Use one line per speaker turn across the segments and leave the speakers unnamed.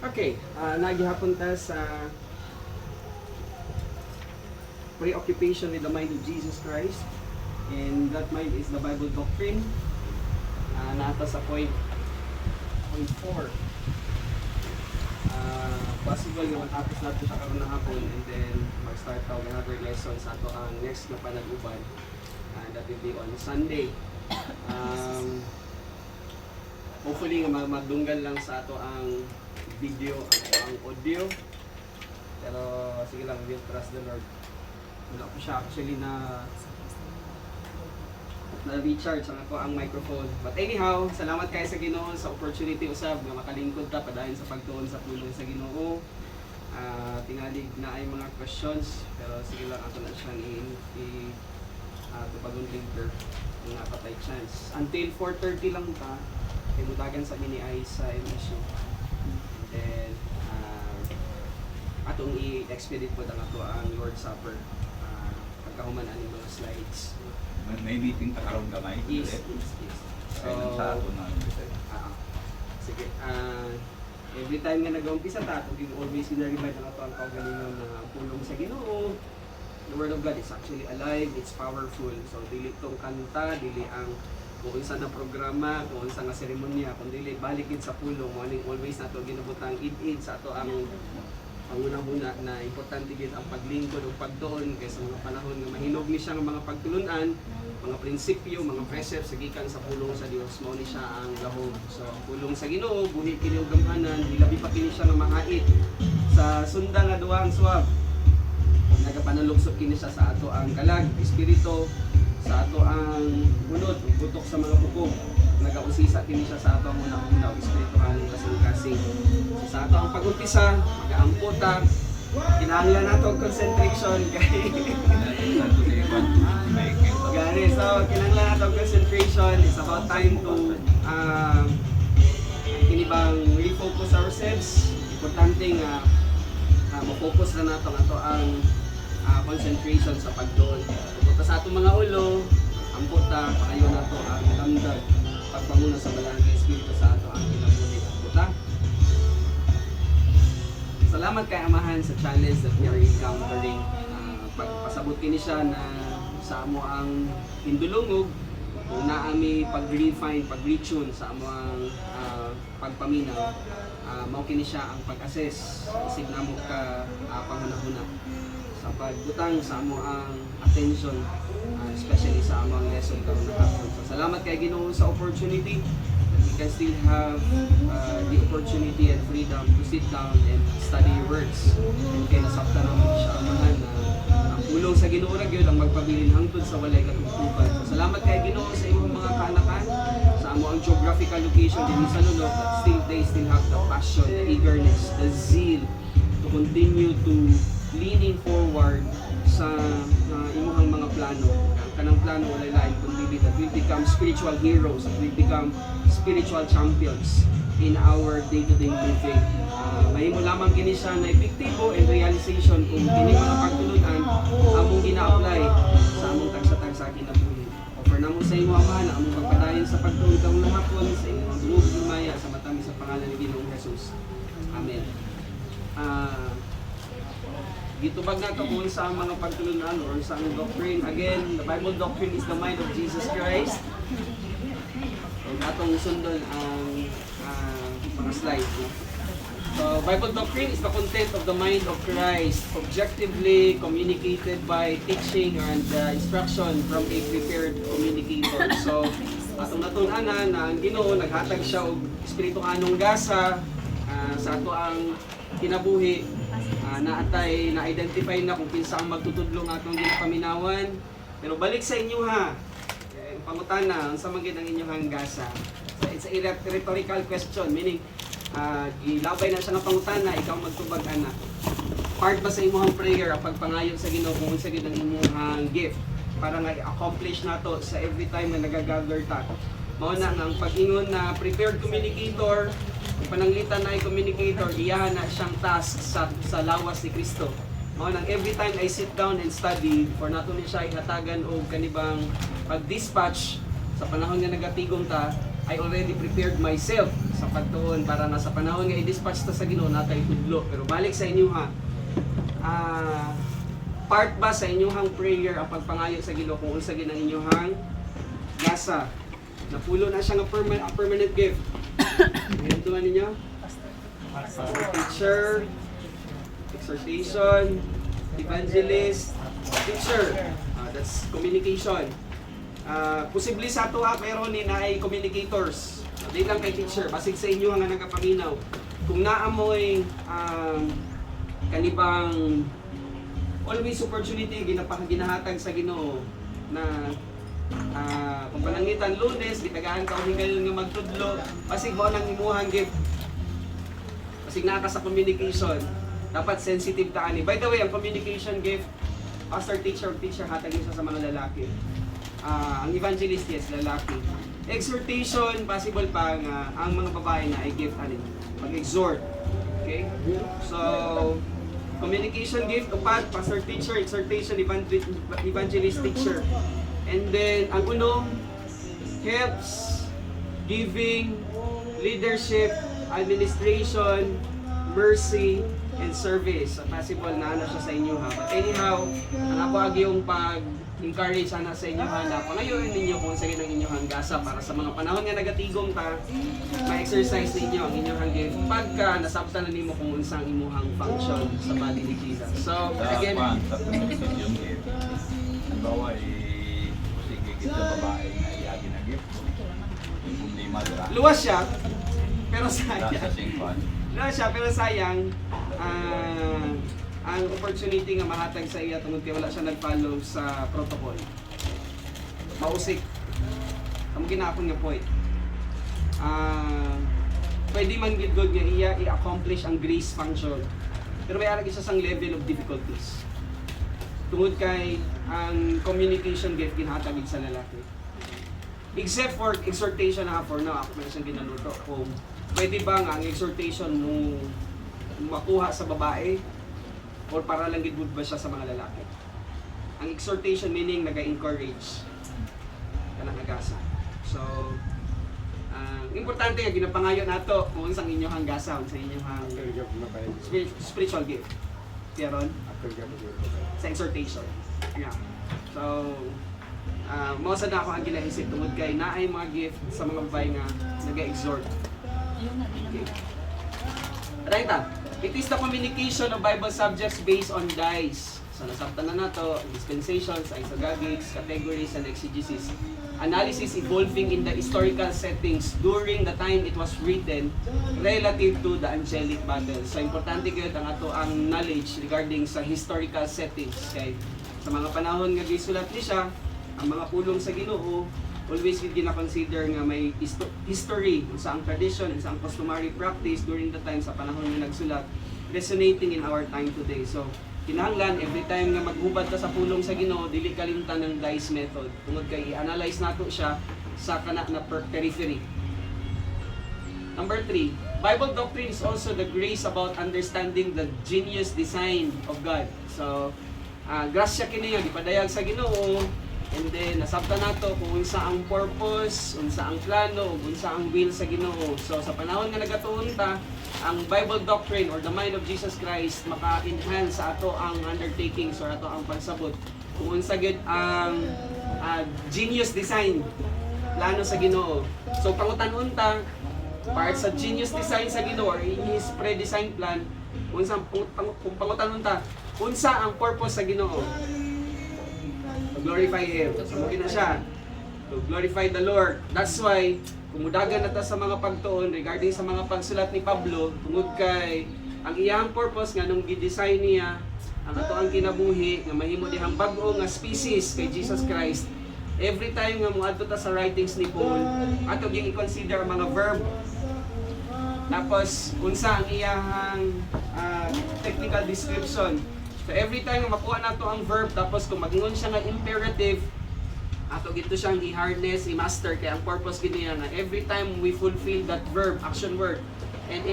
Okay, nagihapon ta sa preoccupation with the mind of Jesus Christ, and that mind is the Bible doctrine. Nata sa point 4. Possible nga matapos natin siya karon na hapon, and then mag-start tayo another lesson sa ato ang next na panag-uban. That will be on Sunday. Hopefully nga magdunggan lang sa ato ang video at ang audio. Pero sige lang, we'll trust the Lord. Wala ko siya actually na-recharge ang ako ang microphone. But anyhow, salamat kayo sa Ginoo sa opportunity usab nga makalingkod ta padayon sa pagtuon sa pulong sa Ginoo. Tingalig na ay mga questions, pero sige lang ato na siyang tupagon later kung napatay chance. Until 4:30 lang ta, kay mutagan sa mini ay sa MSU. And then atong i-expedite po ang ato ang Lord's Supper pagkahuman ani mga slides.
May meeting ta karon gamay.
Yes.
So sa ato na
sige. Every time nga nag-umpisa ta, we always ginaribay ang ato ang kaugalingon na pulong sa Ginoo. The Word of God is actually alive, it's powerful. So dili tong kanta, dili ang kung unsa na programa, kung unsa nga seremonya, kung dili balik gid sa pulong, morning always nato ginabutang id-id sa ato ang pangunahuna na importante gid ang paglingkod o pagtuon kaysa mga panahon nga mahinog ni siya nga mga pagtulunan, mga prinsipyo, mga precepts sa gikan sa pulong sa Dios, mao ni siya ang lahom. So ang pulong sa Ginoo buhi kini og gamhanan, hilabi pa kini siya nga mahait sa sunda nga duha ang suwab. Nagapanulugsok kini siya sa ato ang kalag, espiritu, sa ato ang unod, butok sa mga bukog. Nagausisa kini siya sa ato ang unang-unaw, espirituhan kasing-kasing. Sa ato ang pag-umpisa, mag-aamputa, kinahanglan nato ang concentration kay gani, so kinahanglan nato ang concentration. It's about time to kinibang refocus ourselves. Importante nga ma-focus na nato ang concentration sa pagdoon. Pupunta sa atong mga ulo, amputa, pakayo nato ang damdag, pagpamuna sa Balangay Espiritu sa ato ang kinabuhi. Amputa. Salamat kay Amahan sa challenge that we are encountering. Pagpasabot kini siya na sa amo ang hindulungog, kung naami pag-refine, pag-retune sa amo ang pagpaminaw, mao kini siya ang pag-assess isig namo ka panghunahuna sa pagbutang sa amo ang attention, especially sa amo ang lesson karon na hapon. So salamat kay Ginoo sa opportunity that we can still have the opportunity and freedom to sit down and study your words. And kay nasabtan naman siya Amahan na ang pulong sa Ginoo ra gyud ang magpabilin hangtod sa walay katungtuban. So salamat kay Ginoo sa imong mga kaanakan sa amo ang geographical location dinhi sa Lunok, but still they still have the passion, the eagerness, the zeal to continue to leaning forward sa imuhang mga plano. Ang kanang plano walay lain kundi that will become spiritual heroes, that will become spiritual champions in our day-to-day living. Mahimo lamang kini siya na epektibo and realization kung kini mga pagtulunan among gina-apply sa among tagsa-tagsa kinabuhi. Offer namo sa imo Amahan among pagpadayon sa pagtuon karong hapon sa imong dungog himaya sa matami sa pangalan ni Ginoong Hesus. Amen. Gitubag nato kung sa mga pagtulunan or sa doctrine. Again, the Bible doctrine is the mind of Jesus Christ. And atong sundon ang mga slides. So, Bible doctrine is the content of the mind of Christ, objectively communicated by teaching and instruction from a prepared communicator. So, atong natun-anan na ang Ginoo naghatag siya og espiritu anong gasa sa ato ang kinabuhi. Naatay na-identify na kung kinsa ang magtutudlong atong ginapaminawan. Pero balik sa inyo ha. Pangutana, unsa man gid ang inyong gasa? So, it's a rhetorical question, meaning gilabay na siya ng pangutana, ikaw magtubag ana. Part ba sa imong prayer ang pagpangayo sa Ginoo kung unsa gid ang imong gift para nga i-accomplish nato sa every time na nagagather ta? Mao na ang pag-ingon na prepared communicator, Kung pananglitan na ay communicator, iyahan na siyang task sa lawas ni Kristo. Mao nang every time I sit down and study, for nato ni siya ihatagan og kanibang pag-dispatch sa panahon nga nagatigom ta, I already prepared myself sa pagtuon para na sa panahon nga i-dispatch ta sa Ginoo natay tudlo. Pero balik sa inyo ha. Part ba sa inyong prayer ang pagpangayo sa Ginoo kung unsa gid ang inyong gasa? Napulo na siya nga permanent gift. Ngayon tuman ninyo? Pastor, teacher, exhortation, evangelist, teacher. That's communication. Posible sa ato pero ni na ay communicators. Di lang kay teacher, basig sa inyo nga nagapaminaw. Kung naamoy kanibang always opportunity ginahatag sa Ginoo na kung panangitan Lunes, gitagaan ka o hingal nga magtudlo, basig mo nang imuhang gift. Basig naa ka sa communication. Dapat sensitive ta ani. By the way, ang communication gift, pastor, teacher hatagin siya sa mga lalaki. Ang evangelist, yes, lalaki. Exhortation, possible pa nga ang mga babae na ay gift ani, mag-exhort. Okay? So, communication gift, upat, pastor, teacher, exhortation, evangelist, teacher. And then, ang unong, helps, giving, leadership, administration, mercy, and service. So, possible na ano siya sa inyo ha. But anyhow, ang ako yung pag-encourage sana sa inyo ha na pangayoin ninyo kung sa ng inyong gasa para sa mga panahon nga nagatigong ta, ma-exercise ninyo ang inyong gift pagka nasabtan na nimo kung unsang imuhang function sa body ni Jesus. So, again,
sa yung gift. Halimbawa, sige kita babae na iyagi na gift. Yung problema dira.
luwas siya, pero
Sa
sayang.
singkwan.
Luwas siya, pero sayang, ang opportunity nga mahatag sa iya tungod kay wala siya nag-follow sa protocol. Mausik. Ang ginapon nga point. Pwede man gid good nga iya i-accomplish ang grace function. Pero may ara siya sang level of difficulties. Tungod kay ang communication gift ginhatag gid sa lalaki. Except for exhortation na for now, ako man siyang ginaluto kung pwede ba nga ang exhortation mo makuha sa babae or para lang gid ba siya sa mga lalaki. Ang exhortation meaning naga-encourage kanang agasa. So, importante nga ginapangayo nato kung unsang inyong gasa, unsang inyong spiritual gift. Karon sa exhortation. Yeah. So, mo sa na ako ang ginaisip tungod kay naay mga gift sa mga babae nga naga-exhort. Okay. Right. It is the communication of Bible subjects based on dice. So nasabtan na nato, dispensations, exegesis, categories, and exegesis. Analysis evolving in the historical settings during the time it was written relative to the angelic battle. So importante gyud ang ato ang knowledge regarding sa historical settings kay sa mga panahon nga gisulat ni siya, ang mga pulong sa Ginoo always gid gina-consider nga may history sa ang tradition sa ang customary practice during the time sa panahon nga nagsulat resonating in our time today. So kinahanglan every time nga maghubad ka sa pulong sa Ginoo dili kalimtan ng dice method tungod kay i-analyze nato siya sa kana na periphery. Number 3, Bible doctrine is also the grace about understanding the genius design of God. So grasya kini nga gipadayag sa Ginoo. And then, nasabtan nato kung unsa ang purpose, unsa ang plano, unsa ang will sa Ginoo. So, sa panahon nga nagatuon ta, ang Bible doctrine or the mind of Jesus Christ maka-enhance sa ato ang undertakings or ato ang pagsabot. Kung unsa gyud ang genius design, plano sa Ginoo. So, pangutan-on ta, part sa genius design sa Ginoo or in His pre-design plan, kung pangutan-on ta, unsa ang purpose sa Ginoo? To glorify Him. So, muna siya. To glorify the Lord. That's why, kumudagan na ta sa mga pagtuon regarding sa mga pagsulat ni Pablo, tungod kay ang iyang purpose nga nung gidesign niya, ang ato ang kinabuhi, nga mahimo dihang bag-o nga species kay Jesus Christ. Every time nga muadto ta sa writings ni Paul, ato gyud i-consider ang mga verb. Tapos, unsa ang iyang technical description. So every time nga makuha nato ang verb tapos kung magingon siya nga imperative, ato gito siyang i-harness, i-master kay ang purpose gid niya na every time we fulfill that verb, action word, And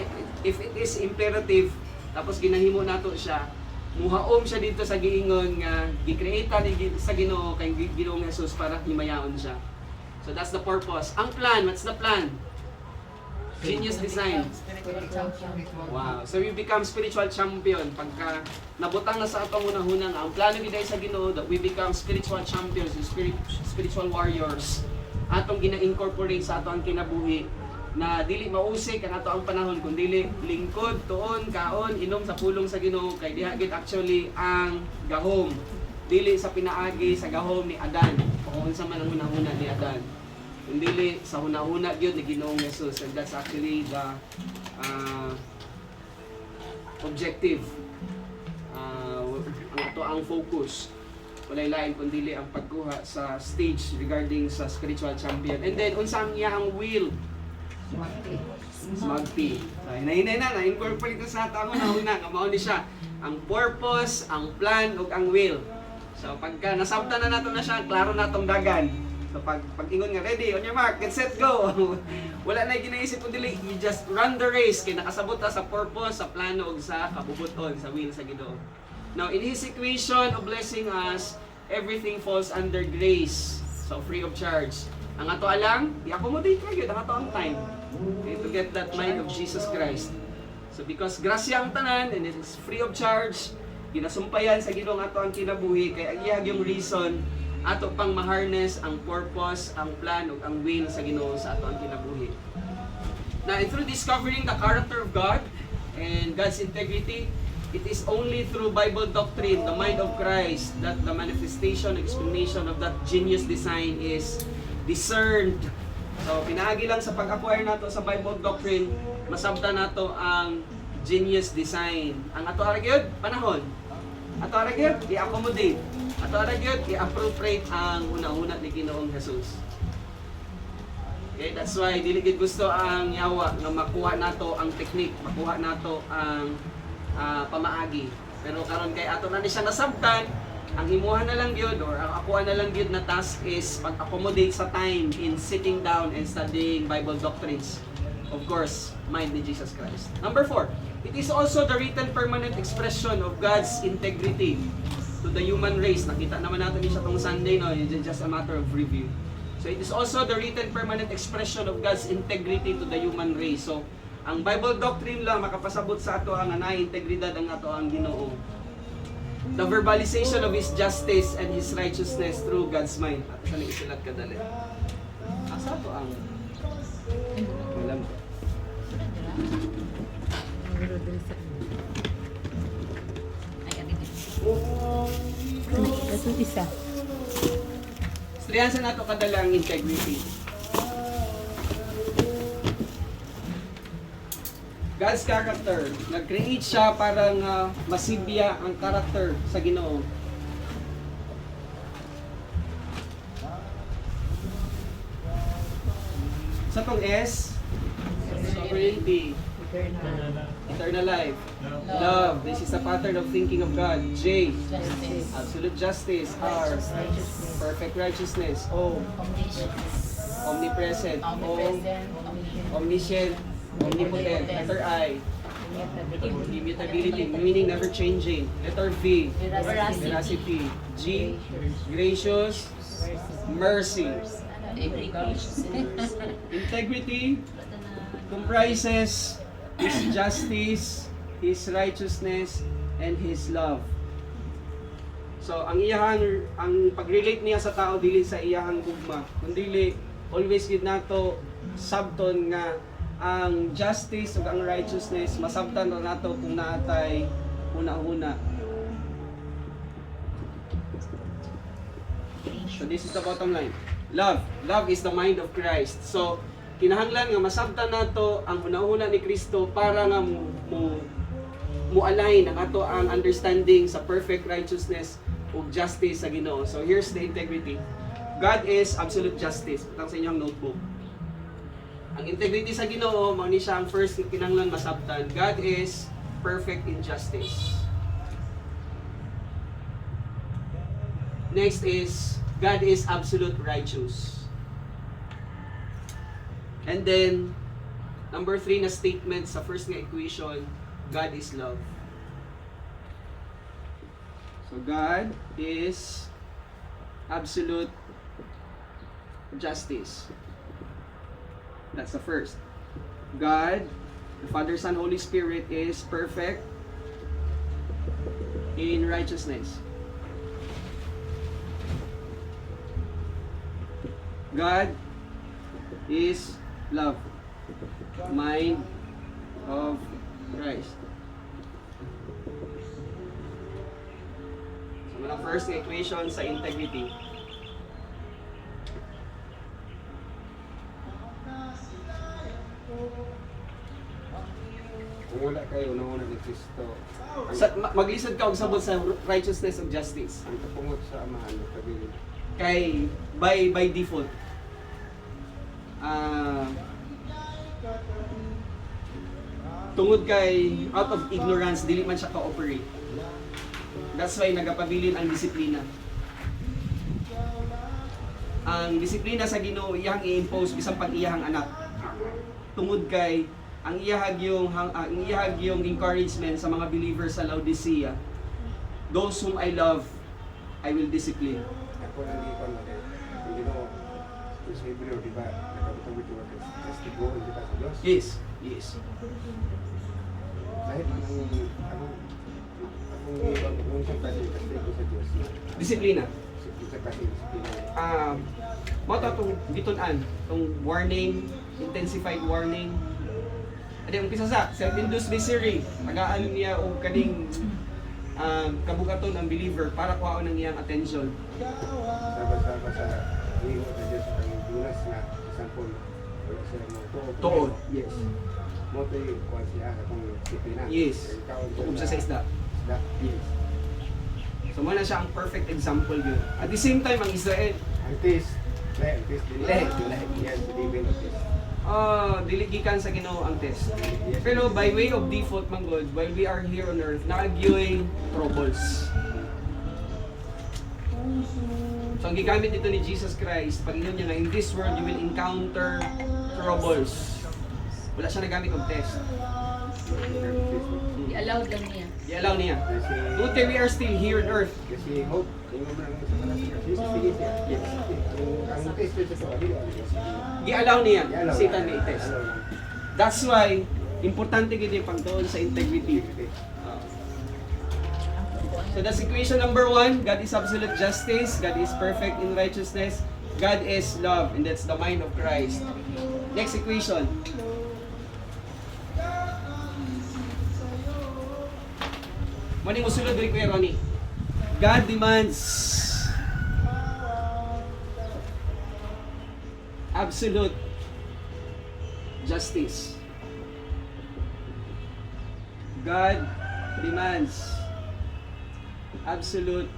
if it is imperative, tapos ginahimo nato siya, muhaom siya dito sa giingon nga gi-create ni sa Ginoo kay Ginoong Jesus para himayaon siya. So that's the purpose. Ang plan, what's the plan? Genius design. Wow. So we become spiritual champion pagka nabutang na sa atong hunahuna nga ang plano giday sa Ginoo that we become spiritual champions, spiritual warriors. Atong gina-incorporate sa atong kinabuhi na dili mausik ang ato ang panahon kun dili lingkod, tuon, kaon, inom sa pulong sa Ginoo kay diha gid actually ang gahom. Dili sa pinaagi sa gahom ni Adan o unsa man ang hunahuna ni Adan. Kun dili sa hunahuna gyud ni Ginoong Jesus, and that's actually the objective. Ang ato ang focus walay lain kun dili ang pagkuha sa stage regarding sa spiritual champion. And then unsa ang iyang will? Smagti. Hinay-hinay na-incorporate ko sa tamo na una, nga mao ni siya. Ang purpose, ang plan, ug ang will. So pagka nasabtan na nato na siya, klaro na tong dagan. So pag ingon nga, ready, on your mark, get set, go! Wala na ginaisip kung dili, you just run the race, kay nakasabot ta sa purpose, sa plano, ug sa kabubuton, sa will sa Ginoo. Now, in His equation of blessing us, everything falls under grace. So free of charge. Ang ato alang, i-accommodate ka yun, ang ato ang time. Okay, to get that mind of Jesus Christ. So because grasya ang tanan, and it is free of charge, ginasumpayan sa Ginoong ato ang kinabuhi, kay agihag yung reason, ato pang ma-harness ang purpose, ang plan, ug ang will sa Ginoo sa ato ang kinabuhi. Now, and through discovering the character of God and God's integrity, it is only through Bible doctrine, the mind of Christ, that the manifestation, explanation of that genius design is discerned. So, pinaagi lang sa pag-acquire nato sa Bible doctrine, masabta nato ang genius design. Ang ato aragyod, panahon. Ato aragyod, i-accommodate. Ato aragyod, i-appropriate ang una-una ni Ginoong Jesus. Okay, that's why dili gid gusto ang yawa nga makuha nato ang technique, makuha nato ang pamaagi. Pero karon kay ato na ni siya nasabtan, ang himuha na lang gyud or ang akuha na lang gyud na task is pag-accommodate sa time in sitting down and studying Bible doctrines. Of course, mind ni Jesus Christ. Number 4, it is also the written permanent expression of God's integrity to the human race. Nakita naman natin siya tong Sunday, no? It's just a matter of review. So it is also the written permanent expression of God's integrity to the human race. So ang Bible doctrine lang makapasabot sa ato ang integridad ang ato ang Ginoo. The verbalization of His justice and His righteousness through God's mind. At sa isulat kadali. Asa to ang alam ko.
Ito isa.
Striyansa nato kadalang integrity. God's character, nag-create siya para masibya ang character sa Ginoo. Sa tong S, sovereignty, eternal life, love, this is a pattern of thinking of God. J, absolute justice. R, perfect righteousness. O, omnipresent. O, omniscient. Omnipotent. Letter I, immutability, meaning never changing. Letter V, veracity. G, gracious, mercy. Integrity comprises His justice, His righteousness, and His love. So, ang pag-relate niya sa tao dili sa iyahang gugma, kundi always gid nato sabton nga ang justice ug ang righteousness masabtan ra nato kung naatay una-una. So this is the bottom line. Love is the mind of Christ. So kinahanglan nga masabtan nato ang una-una ni Kristo para nga mo align ang ato ang understanding sa perfect righteousness ug justice sa Ginoo. So here's the integrity. God is absolute justice. Patang sa inyong notebook. Ang integrity sa Ginoo, mao ni siya ang first kinahanglan masabtan. God is perfect in justice. Next is God is absolute righteous. And then Number 3 na statement sa first nga equation, God is love. So God is absolute justice. That's the first. God, the Father, Son, Holy Spirit is perfect in righteousness. God is love. Mind of Christ. So, muna first equation sa integrity.
Kung wala kayo, nauna ni Kristo.
Maglisod ka og sabot sa righteousness of justice.
Ang kapungot sa amahan, magkabilin.
Kay by default tungod kay out of ignorance dili man siya ka-operate. That's why nagapabilin ang disiplina. Ang disiplina sa Ginoo iyang i-impose bisan pag iyahang anak. Tungod kay ang iyahag yung encouragement sa mga believers sa Laodicea. Those whom I love, I will discipline.
Ako nang ipon mo kayo. Hindi mo, kung sa Hebreo, di ba, nakabutang bito ka, testigo, hindi ka sa Diyos.
Yes, yes.
Dahil akong ibang unsang kasi testigo sa Diyos.
Disiplina.
Isa kasi disiplina.
Mo to itong gitunan, itong warning, intensified warning. Adi, umpisa sa self-induced misery. Tagaan niya o kaning kabukaton ang believer para kuhaon ang iyang attention.
Saba-saba sa hiwo na Diyos ang dunas na sampol. Wala sila mo
Tuod. Yes.
Mo ito yung kuwan siya akong disiplina.
Yes. Tukob siya sa isda.
Isda.
Yes. So muna siya ang perfect example yun. At the same time, ang Israel,
Ang test. Ang test din.
Lahat.
Yan, si David ang test.
diligikan sa Ginoo ang test. Pero by way of default, manggod, while we are here on earth, naagyoy troubles. So ang gigamit dito ni Jesus Christ, pag ingon niya nga, in this world you will encounter troubles. Wala siya nagamit ng test.
I-allowed lang niya.
I-allow niya.
Kasi,
Today we are still here on earth.
kasi hope, yung mga sa kanas ka, Jesus sige siya.
Yes.
Ang test yun sa kabila.
I-allow niya.
I-allow
Satan
lang.
may test.
I-allow lang.
That's why, importante gid yung pagtuon sa integrity. So that's equation number 1. God is absolute justice. God is perfect in righteousness. God is love. And that's the mind of Christ. Next equation. Mani mo sulod rin Kuya Ronnie. God demands absolute justice. God demands absolute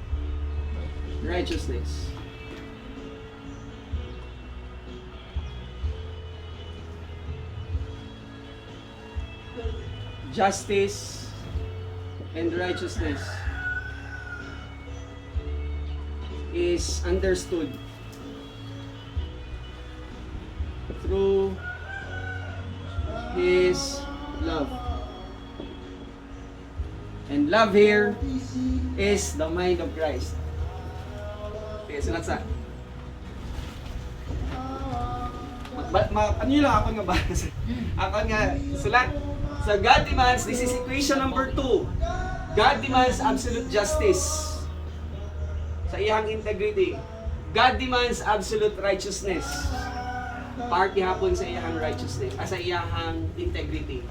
righteousness. Justice and righteousness is understood through His love. And love here is the mind of Christ. Okay, sunod sa. Ano yun lang ako nga ba? Ako nga, sulat. So God demands, this is equation number 2. God demands absolute justice sa iyang integrity. God demands absolute righteousness. Party hapon sa iyang righteousness, sa iyang integrity.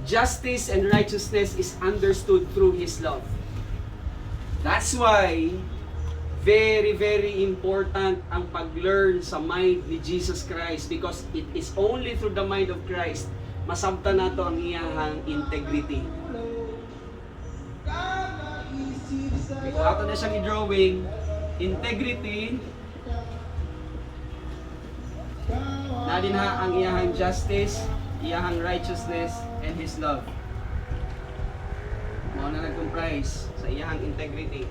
Justice and righteousness is understood through His love. That's why, very, very important ang pag-learn sa mind ni Jesus Christ because it is only through the mind of Christ masabtan nato ang iyang integrity. Kung ato na siyang i-drawing, integrity, na din ha ang iyang justice, iyang righteousness, and His love. Mao na nag-comprise sa iyang integrity.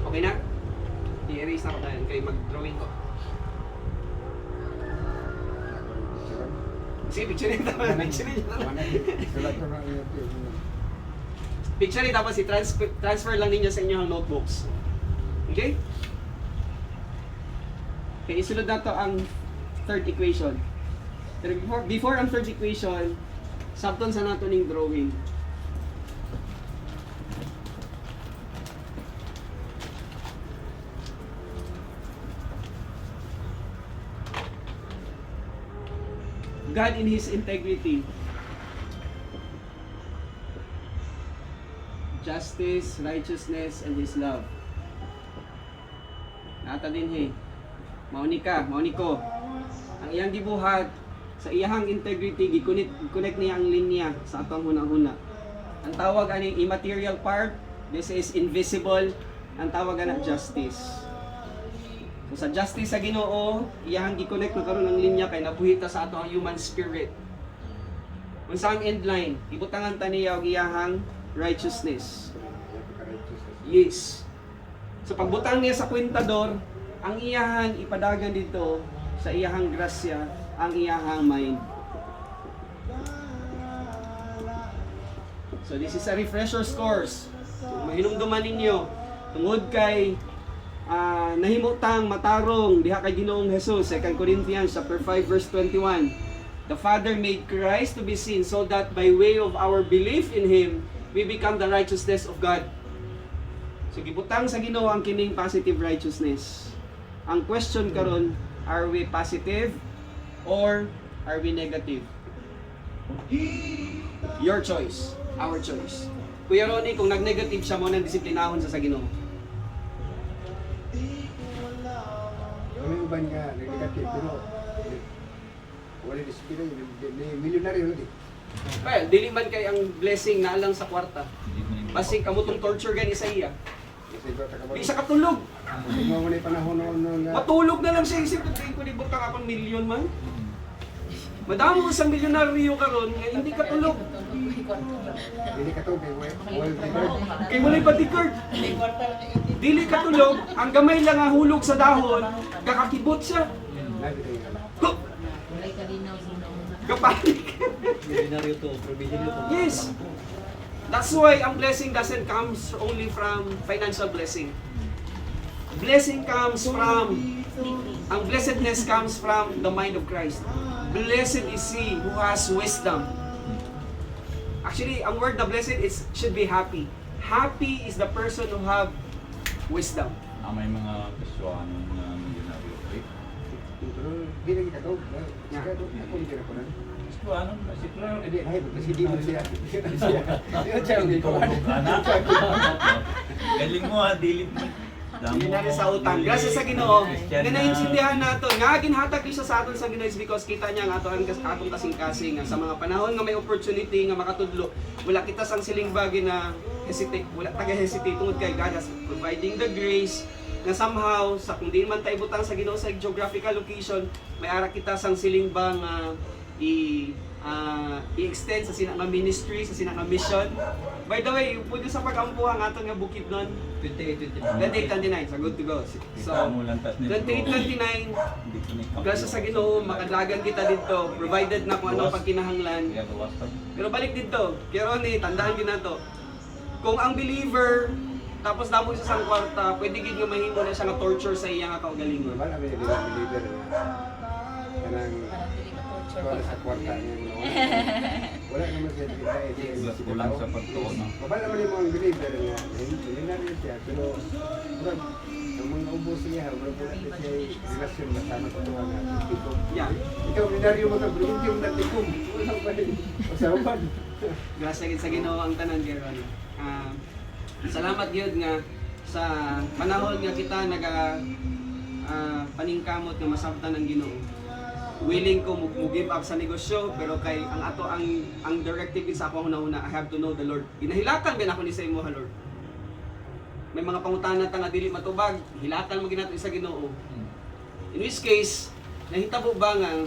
Okay na? I-erase na ko tayo kay mag-drawing ko. Sige, picture niyo tapos. Picture niyo tapos.
Sulat ko na yun.
Picture niyo tapos transfer lang ninyo sa inyong notebooks. Okay? Okay, isunod na to ang third equation. Pero before ang third equation, sabton sa nato ning drawing. God in His integrity, justice, righteousness, and His love. Nata din he. Mauni ko. Ang iyang gibuhat sa iyang integrity, gi-connect niya ang linya sa atong hunang-huna. Ang tawag ani immaterial part, this is invisible. Ang tawag ana justice. So sa justice sa Ginoo, iyang gi-connect na karon ang linya kay nabuhita sa ato ang human spirit. Unsa ang end line? Ibutangan ta niya og iyang righteousness. Yes. So pagbutang niya sa kwentador, ang iyahang ipadagan dito sa iyahang grasya, ang iyahang mind. So this is a refresher course. So, mahinumduman ninyo tungod kay nahimutang matarong diha kay Ginoong Hesus, 2 Corinthians chapter 5 verse 21. The Father made Christ to be seen so that by way of our belief in Him, we become the righteousness of God. So gibutang sa Ginoo ang kining positive righteousness. Ang question karon, are we positive or are we negative? Your choice, our choice. Kuya Ronnie, kung nag-negative siya mo nang disiplinahon sa Ginoo.
Kami uban nga, nag-negative, pero wala disiplina, milyonaryo na di.
Well, dili man kay ang blessing na lang sa kwarta. Basig kamo tong torture gani sa iya.
Kasi ba,
Di siya katulog.
Hindi mo muna yung panahon noon nga.
Matulog na lang siya isip ko di butang akong milyon man. Madamo sa milyonaryo karon nga hindi katulog.
Hindi ka to, well deserved.
Kay mulay bodyguard. Dili katulog, ang gamay lang nga hulog sa dahon, kakakibot siya. Huh! Kapanik. Yes. That's why ang blessing doesn't comes only from financial blessing. Blessing comes from, ang blessedness comes from the mind of Christ. Blessed is he who has wisdom. Actually, ang word na blessed is should be happy. Happy is the person who have wisdom.
May mga kaswanan na milyonaryo.
Hindi na kita to. Ako hindi na ko na.
Kaswanan? Si Claire.
Hindi, ay, kasi di mo siya. Yun siya ang ikaw.
Galing mo ha, dilit mo.
Hindi na rin sa utang. Gracias sa Ginoo. Na naintindihan nato. Nga ginhatag siya sa aton sa Ginoo is because kita niya nga atong kasing-kasing nga sa mga panahon nga may opportunity nga makatudlo. Wala kita sang siling bagay na hesitate. Wala taga-hesitate tungod kay God as providing the grace na somehow sa kung di man tayo butang sa Ginoo sa geographical location, may ara kita sang siling bang i-extend sa sinang ministry, sa sinang mission. By the way, pwede sa pag-ampuhan aton nga bukid nun 28-29, so good to go. So, 28-29, gracias sa Ginoo, makadlagan kita dito, provided na kung ano pagkinahanglan. Pero balik dito, kaya Ronnie, tandaan din nato. Kung ang believer, tapos damo siya sa kwarta, pwede gid nga mahimo na siya nga torture sa iya nga kaugalingon.
Wala may believer nga. Kanang wala sa kwarta niya. Wala naman siya dito.
Kulang sa pagtuon.
Babal naman yung mga believer nga. Hindi na rin siya. Pero ang mga ubos niya, wala siya relasyon na sama sa tuwa nga.
Yeah.
Ikaw, minaryo mo ka, hindi yung natikom. Wala pa rin. O sa upan.
Gracias gid sa Ginoo ang tanan kay Ronnie. Salamat gyud nga sa panahon nga kita naga paningkamot nga masabtan ang Ginoo. Willing ko mo give up sa negosyo pero kay ang ato ang directive sa ako una I have to know the Lord. Ginahilatan ba nako ni sa imo ha Lord? May mga pangutana ta nga dili matubag, hilatan mo ginato sa Ginoo. In which case, nahitabo ba nga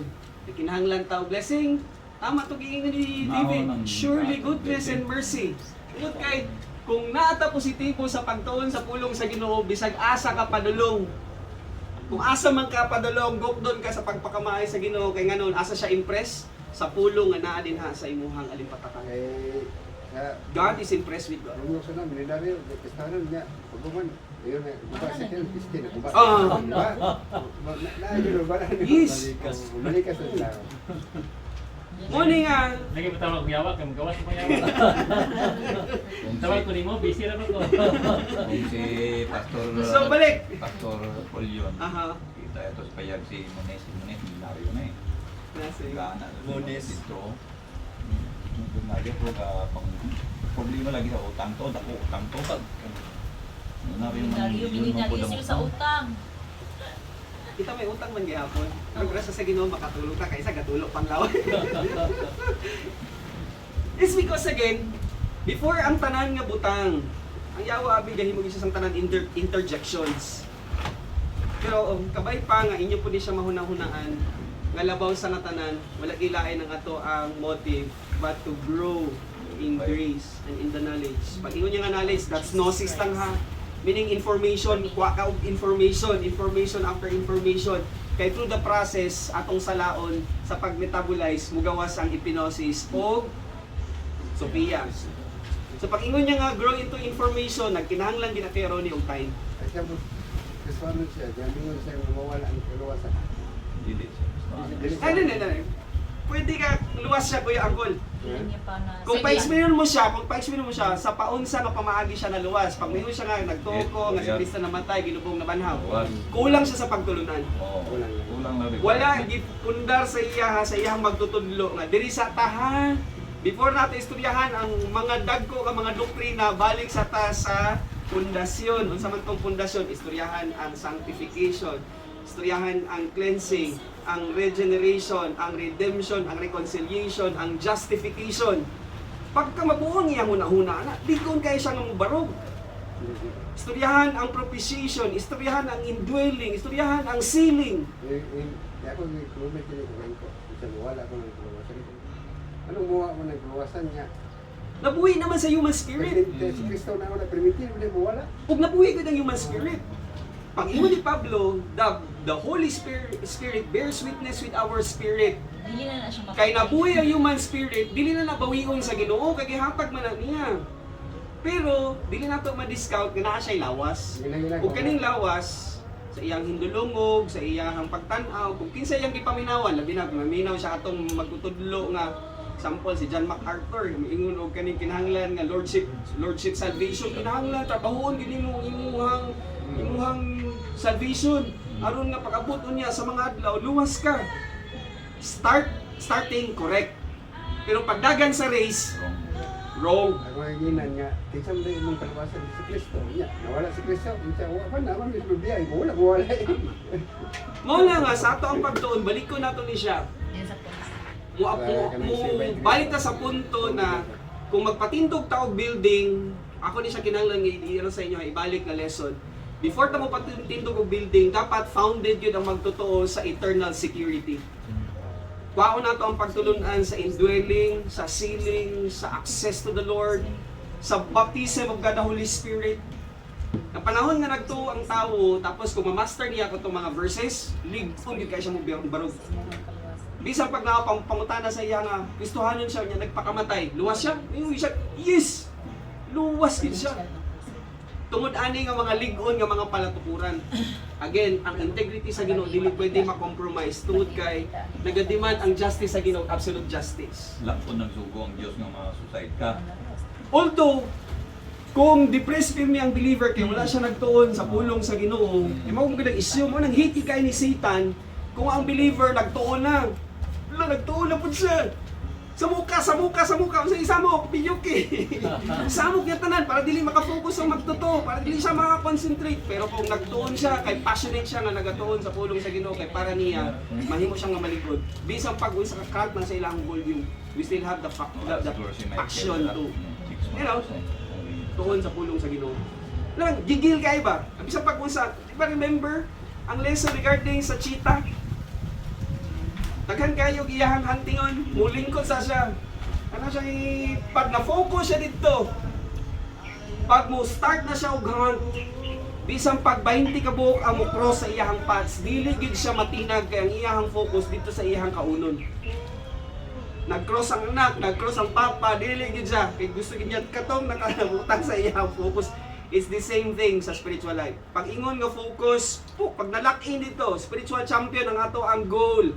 kinahanglan ta og blessing? Tama to giingon ni David. Surely goodness and mercy. Tungod kay kung naata positibo sa pagtuon sa pulong sa Ginoo bisag asa ka padulong. Kung asa man ka padulong, gukdon ka sa pagpakamay sa Ginoo kay nganon asa siya impress sa pulong nga naa din ha sa imuhang alimpatakan. God is impressed with God.
Rumong sa namin, nilaryo, pistahanan niya, pagbuman, ayun na, buka sa kanya, pistin, buka.
Ah.
Naayun, wala na.
Yes.
Balikas na sila.
Muna nga,
Lagi mo tawag yawa, kaya magawa sa payawa. Tawag ko ni mo, busy na ko.
Kung si Pastor
so balik.
Pastor Polion,
Aha.
kita ito sa payag si Mones, milaryo na eh.
Nasa
Gana
Mones.
dito. Lagi po ka pang problema lagi sa utang to, dako utang to pag
Milyonaryo sila sa utang.
kita may utang man gihapon. Pero grasa sa Ginoo makatulog ta kaysa gatulog pang laway. It's because again, before ang tanan nga butang, ang yawa abi gahimo gyud siya sang tanan interjections. Pero kabay pa nga inyo po di siya mahunahunaan nga labaw sa natanan, wala gilain ang ato ang motive but to grow in grace and in the knowledge. Pag ingon niya nga knowledge, that's gnosis lang ha. Meaning information, kuha ka og information after information. Kay through the process, atong salaon sa pag-metabolize, mugawas ang epinosis o Sophia. So pag ingon niya nga grow into information, nagkinahanglan ginakero ni og time.
Ay siya mo, kaswanon siya, diyan siya mawala ang kaluwasan.
dili siya.
Ay. Pwede ka luwas siya Kuya Angkol.
Hindi niya pa na...
Kung pa-explain mo siya, sa paunsa nga pamaagi siya na luwas, pag mayroon siya nga nagtoko, nga si Krista namatay, ginubong na banhaw, kulang siya sa pagtulunan.
Oo, kulang na rin.
Wala gipundar sa iya sa iyang magtutudlo nga diri sa taha. Before natin istoryahan ang mga dagko nga mga doktrina, balik sa ta sa pundasyon. Unsa man tong pundasyon, istoryahan ang sanctification, istoryahan ang cleansing, ang regeneration, ang redemption, ang reconciliation, ang justification. Pagka mabuong iyang huna-huna na, di kon kaya siya nga mubarog. Istoryahan ang propitiation, istoryahan ang indwelling, istoryahan ang sealing.
Ako yung kumit ko ko. Isa wala ko ng kaluwasan. Anong muha mo ng kaluwasan niya?
Nabuhi naman sa human spirit.
Si Kristo na ako na primitive, hindi mo wala.
Ug nabuhi ko ng human spirit. Pag ingon ni Pablo, the Holy Spirit bears witness with our spirit.
Dili na siya
Kay nabuhi ang human spirit, dili na nabawion sa Ginoo kay gihatag man na niya. Pero dili nato ma-discount nga naa siya lawas. Ug kaning lawas sa iyang hindulungog, sa iyang pagtan-aw, kung kinsa iyang gipaminawan, labi na maminaw siya atong magtutudlo nga sample si John MacArthur, ingon og kaning kinahanglan nga lordship salvation, kinahanglan trabahoon gid nimo imuhang salvation aron nga pag-abot niya sa mga adlaw luwas ka. Starting correct. Pero pagdagan sa race, wrong.
Ako ang ginan nga, kinsa mo yung mong kaluwasan si Kristo niya. Nawala si Kristo, kinsa wala naman mismo biyay, wala.
Mao na nga sa ato ang pagtuon, balik ko nato ni siya.
Yan sa polis.
Balik ta sa punto na kung magpatindog ta og building, ako ni siya kinahanglan i-ano sa inyo, ibalik na lesson. Before ta mo patindog og building, dapat founded yun ang magtotoo sa eternal security. Kuhaon nato ang pagtulunan sa indwelling, sa sealing, sa access to the Lord, sa baptism of God the Holy Spirit. Ang panahon nga nagtuo ang tao, tapos kung ma-master niya ko itong mga verses, ligpon yun kaya siya mo barog. Bisan pag nakapangutana sa iya nga, Kristohanon siya, niya nagpakamatay, luwas siya, yes! Luwas din siya. Tungod ani nga mga ligon nga mga palatukuran. Again, ang integrity sa Ginoo dili pwede ma-compromise tungod kay nagademand ang justice sa Ginoo, absolute justice.
Lakon nagsugo ang Diyos nga mga suicide ka.
Although kung depressed pirmi ang believer kay wala siya nagtuon sa pulong sa Ginoo, mao mo gid issue mo nang hiti kay ni Satan kung ang believer nagtuon na. Wala nagtuon na pud siya. Sa muka, sa isa mo, piyuki. Samok niya tanan para dili makafocus ang magtotoo, para dili siya makakonsentrate. Pero kung nagtuon siya, kay passionate siya nga nagatuon sa pulong sa Ginoo, kay para niya, mahimo siyang nga maligod. Bisan pag sa cut na sa ilang volume, we still have the passion to, you know, tuon sa pulong sa Ginoo. Lang, gigil kay ba? Bisan pag sa, diba remember ang lesson regarding sa cheetah? Daghan kayo giyahang huntingon, mulingkod sa siya. Ano siya, pag na-focus siya dito, pag mo start na siya og hunt, bisang pag 20 ka buok ang mo cross sa iyahang paths, dili gid siya matinag kay ang iyahang focus dito sa iyahang kaunon. Nag-cross ang anak, nag-cross ang papa, dili gid siya. Kay gusto gid niya katong nakabutang sa iyang focus. It's the same thing sa spiritual life. Pag ingon nga focus, pag na-lock in dito, spiritual champion ang ato ang goal.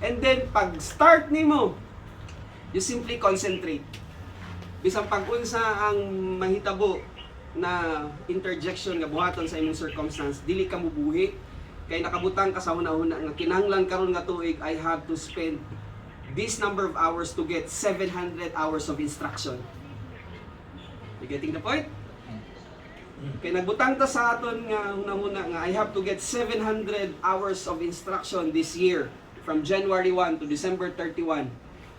And then pag start nimo, you simply concentrate. Bisan pag-unsa ang mahitabo na interjection nga buhaton sa imong circumstance, dili ka mubuhi. Kay nakabutang ka sa una-una nga kinahanglan karon nga tuig, I have to spend this number of hours to get 700 hours of instruction. You getting the point? Kay nagbutang ta sa aton nga una-una nga I have to get 700 hours of instruction this year from January 1 to December 31.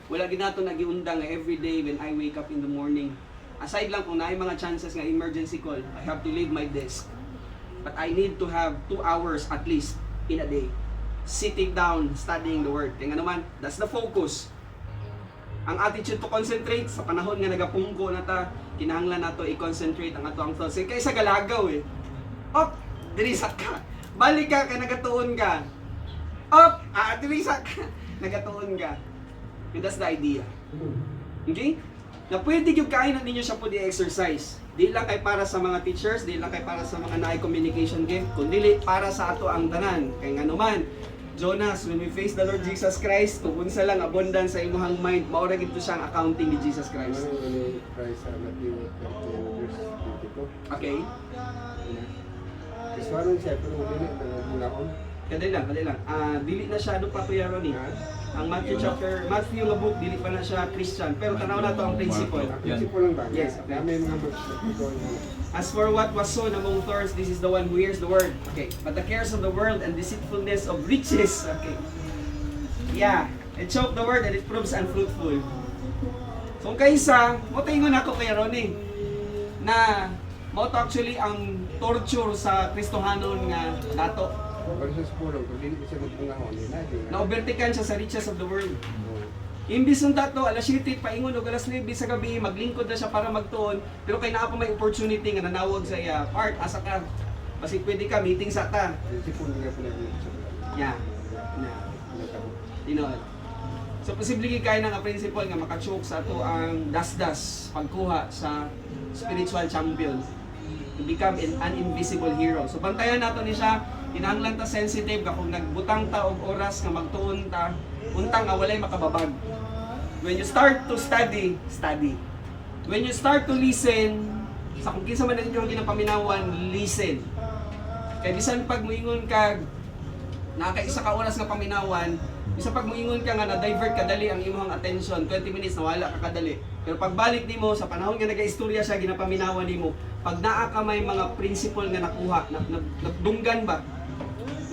Wala gid nato nagiundang every day when I wake up in the morning. Aside lang kung naay mga chances nga emergency call, I have to leave my desk. But I need to have 2 hours at least in a day sitting down, studying the word. Kaya nga naman, that's the focus. Ang attitude to concentrate, sa panahon nga nagapungko na ta, kinahanglan nato i-concentrate ang ato ang thoughts. Kaysa galagaw eh. Op, dirisak ka. Balik ka, kaya nagatuon ka. Op, dirisak ka. Nagatuon ka. And that's the idea. Okay? Na pwede yung kainan ninyo siya po di-exercise. Di lang kay para sa mga teachers, di lang kay para sa mga na-communication game, kundi para sa ato ang tanan. Kaya nga naman, Jonas, when we face the Lord Jesus Christ, kung unsa lang abundance sa imuhang mind, maura gito siyang accounting ni Jesus Christ.
Ano yung Christ sa Matthew 13 verse 22?
Okay?
Kiswanon siya, pero hindi na bungaon.
Kadali lang. Dili na siya do pa Kuya Ronnie. Ang Matthew nga book, dili pa na siya Christian. Pero tanaw na to ang principle.
Ang prinsipyo lang ba?
Yes, okay.
May mga magpapagawa mo.
As for what was sown among thorns, this is the one who hears the word. Okay. But the cares of the world and deceitfulness of riches. Okay. Yeah. It choke the word and it proves unfruitful. So kaysa, mo tingon ako kay Ronnie na mo to actually ang torture sa Kristohanon nga dato.
Pero sa spulong, kung hindi ko siya magbungahon,
Na-overtaken siya sa riches of the world. Imbis ng dato, alas 7 paingon o alas 9 sa gabi, maglingkod na siya para magtuon, pero kay naa pa may opportunity nga nanawag sa iya, Art, asa ka? Kasi pwede ka, meeting sa ta.
prinsipyo nga pinag-iit sa
Yeah. Tinood. So, posible kaya na nga principle nga makachoke sa ato ang dasdas pagkuha sa spiritual champion to become an invisible hero. So, bantayan nato ni siya, kinahanglan ta sensitive ka kung nagbutang ta og oras nga magtuon ta, untang nga walay makababag. When you start to study, study. When you start to listen, sa kung kinsa man na inyong ginapaminawan, listen. Kaya bisan pag muingon ka, nakaisa ka oras nga paminawan, bisan pag muingon ka nga na-divert kadali ang imong attention, 20 minutes nawala ka kadali. Pero pagbalik nimo sa panahon nga nagaistorya siya ginapaminawan nimo, pag naa ka may mga principle nga nakuha, nagdunggan ba?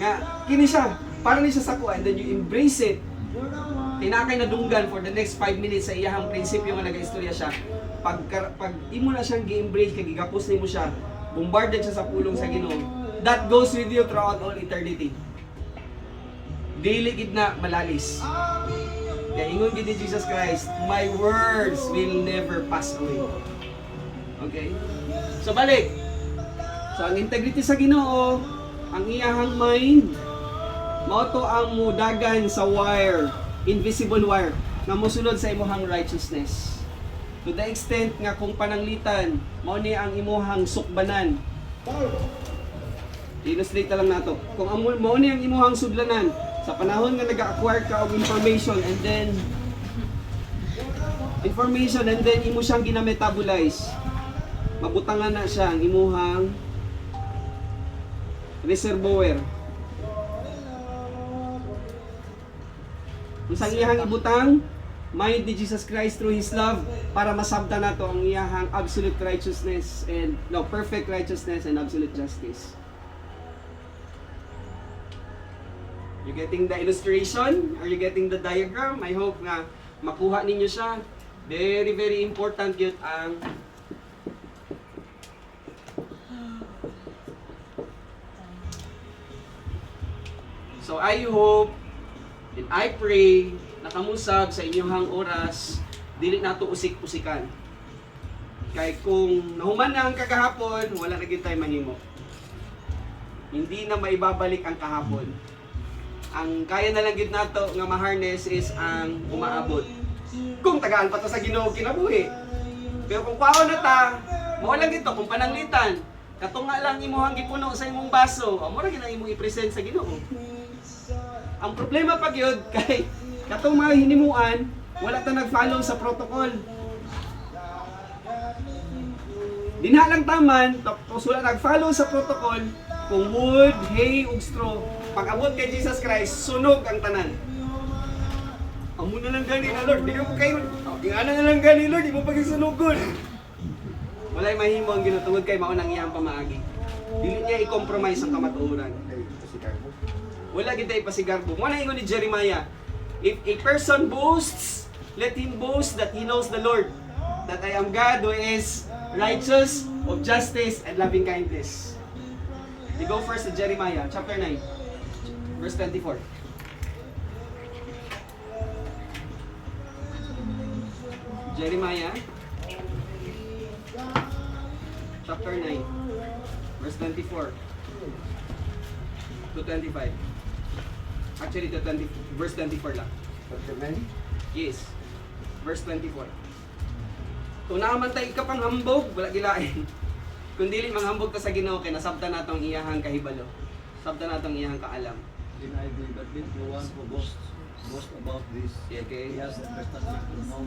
Nga kini siya, para ni siya sa kuha, and then you embrace it. Tinakay na dunggan for the next 5 minutes sa iyahang prinsipyo nga nagaistorya siya. Pag imo na siyang gi-embrace kay gigapos nimo siya, bombarded siya sa pulong sa Ginoo. That goes with you throughout all eternity. Dili gid na malalis. Kaya ingon gid ni Jesus Christ, my words will never pass away. Okay? So balik. So ang integrity sa Ginoo, ang iyahang mind, mao to ang mudagan sa wire, invisible wire, nga mosulod sa imuhang righteousness. To the extent nga kung pananglitan, mao ni ang imuhang sukbanan. Illustrate lang nato. Kung mao ni ang imuhang sudlanan, sa panahon nga nag-acquire ka og information and then imo siyang gina-metabolize, mabutangan na siya ang imuhang reservoir. Unsang iyahang ibutang? Mind ni Jesus Christ through His love para masabta nato ang iyahang absolute righteousness and perfect righteousness and absolute justice. You getting the illustration? Are you getting the diagram? I hope nga makuha ninyo siya. Very, very important yun ang So I hope and I pray na kamusab sa inyong oras, dili nato usik-usikan. Kay kung nahuman na ang kagahapon, wala na gid tayo mahimo. Hindi na maibabalik ang kahapon. Ang kaya na lang gid nato nga ma-harness is ang umaabot. Kung tagaan pa to sa Ginoo kinabuhi. Pero kung kwaon na ta, mao lang ito kung pananglitan. Kato nga lang imuhang gipuno sa imong baso, amo ra gina imong i-present sa Ginoo. Ang problema pa gyud kay katong mga hinimuan, wala ta nag-follow sa protocol. Dinha lang taman, tapos wala nag-follow sa protocol, kung wood, hay, ug straw, pag-abot kay Jesus Christ, sunog ang tanan. Amo na lang gani na Lord, di mo kayo, ingana na lang gani Lord, di mo pag-isunugon. Walay mahimo ang ginutungod kay maunang iyang pamaagi. Dili niya i-compromise ang kamatuoran.
Ay, ito si Carbo.
Wala kita ipasigarbo. Mo na ingon ni Jeremiah, if a person boasts, let him boast that he knows the Lord, that I am God who is righteous, of justice, and loving kindness. You go first to Jeremiah, chapter 9, verse 24. Jeremiah, chapter 9, verse 24 to 25. Actually, to 20, verse 24 lang.
Chapter 9.
Yes. Verse 24. Kung naaman tayo ka pang hambog, wala gilain. Kung dili manghambog ka sa Ginoo kay nasabtan natong iyahang kahibalo. Sabtan natong iyahang kaalam.
Then I will admit the one who boast about this.
Okay.
He has understanding to know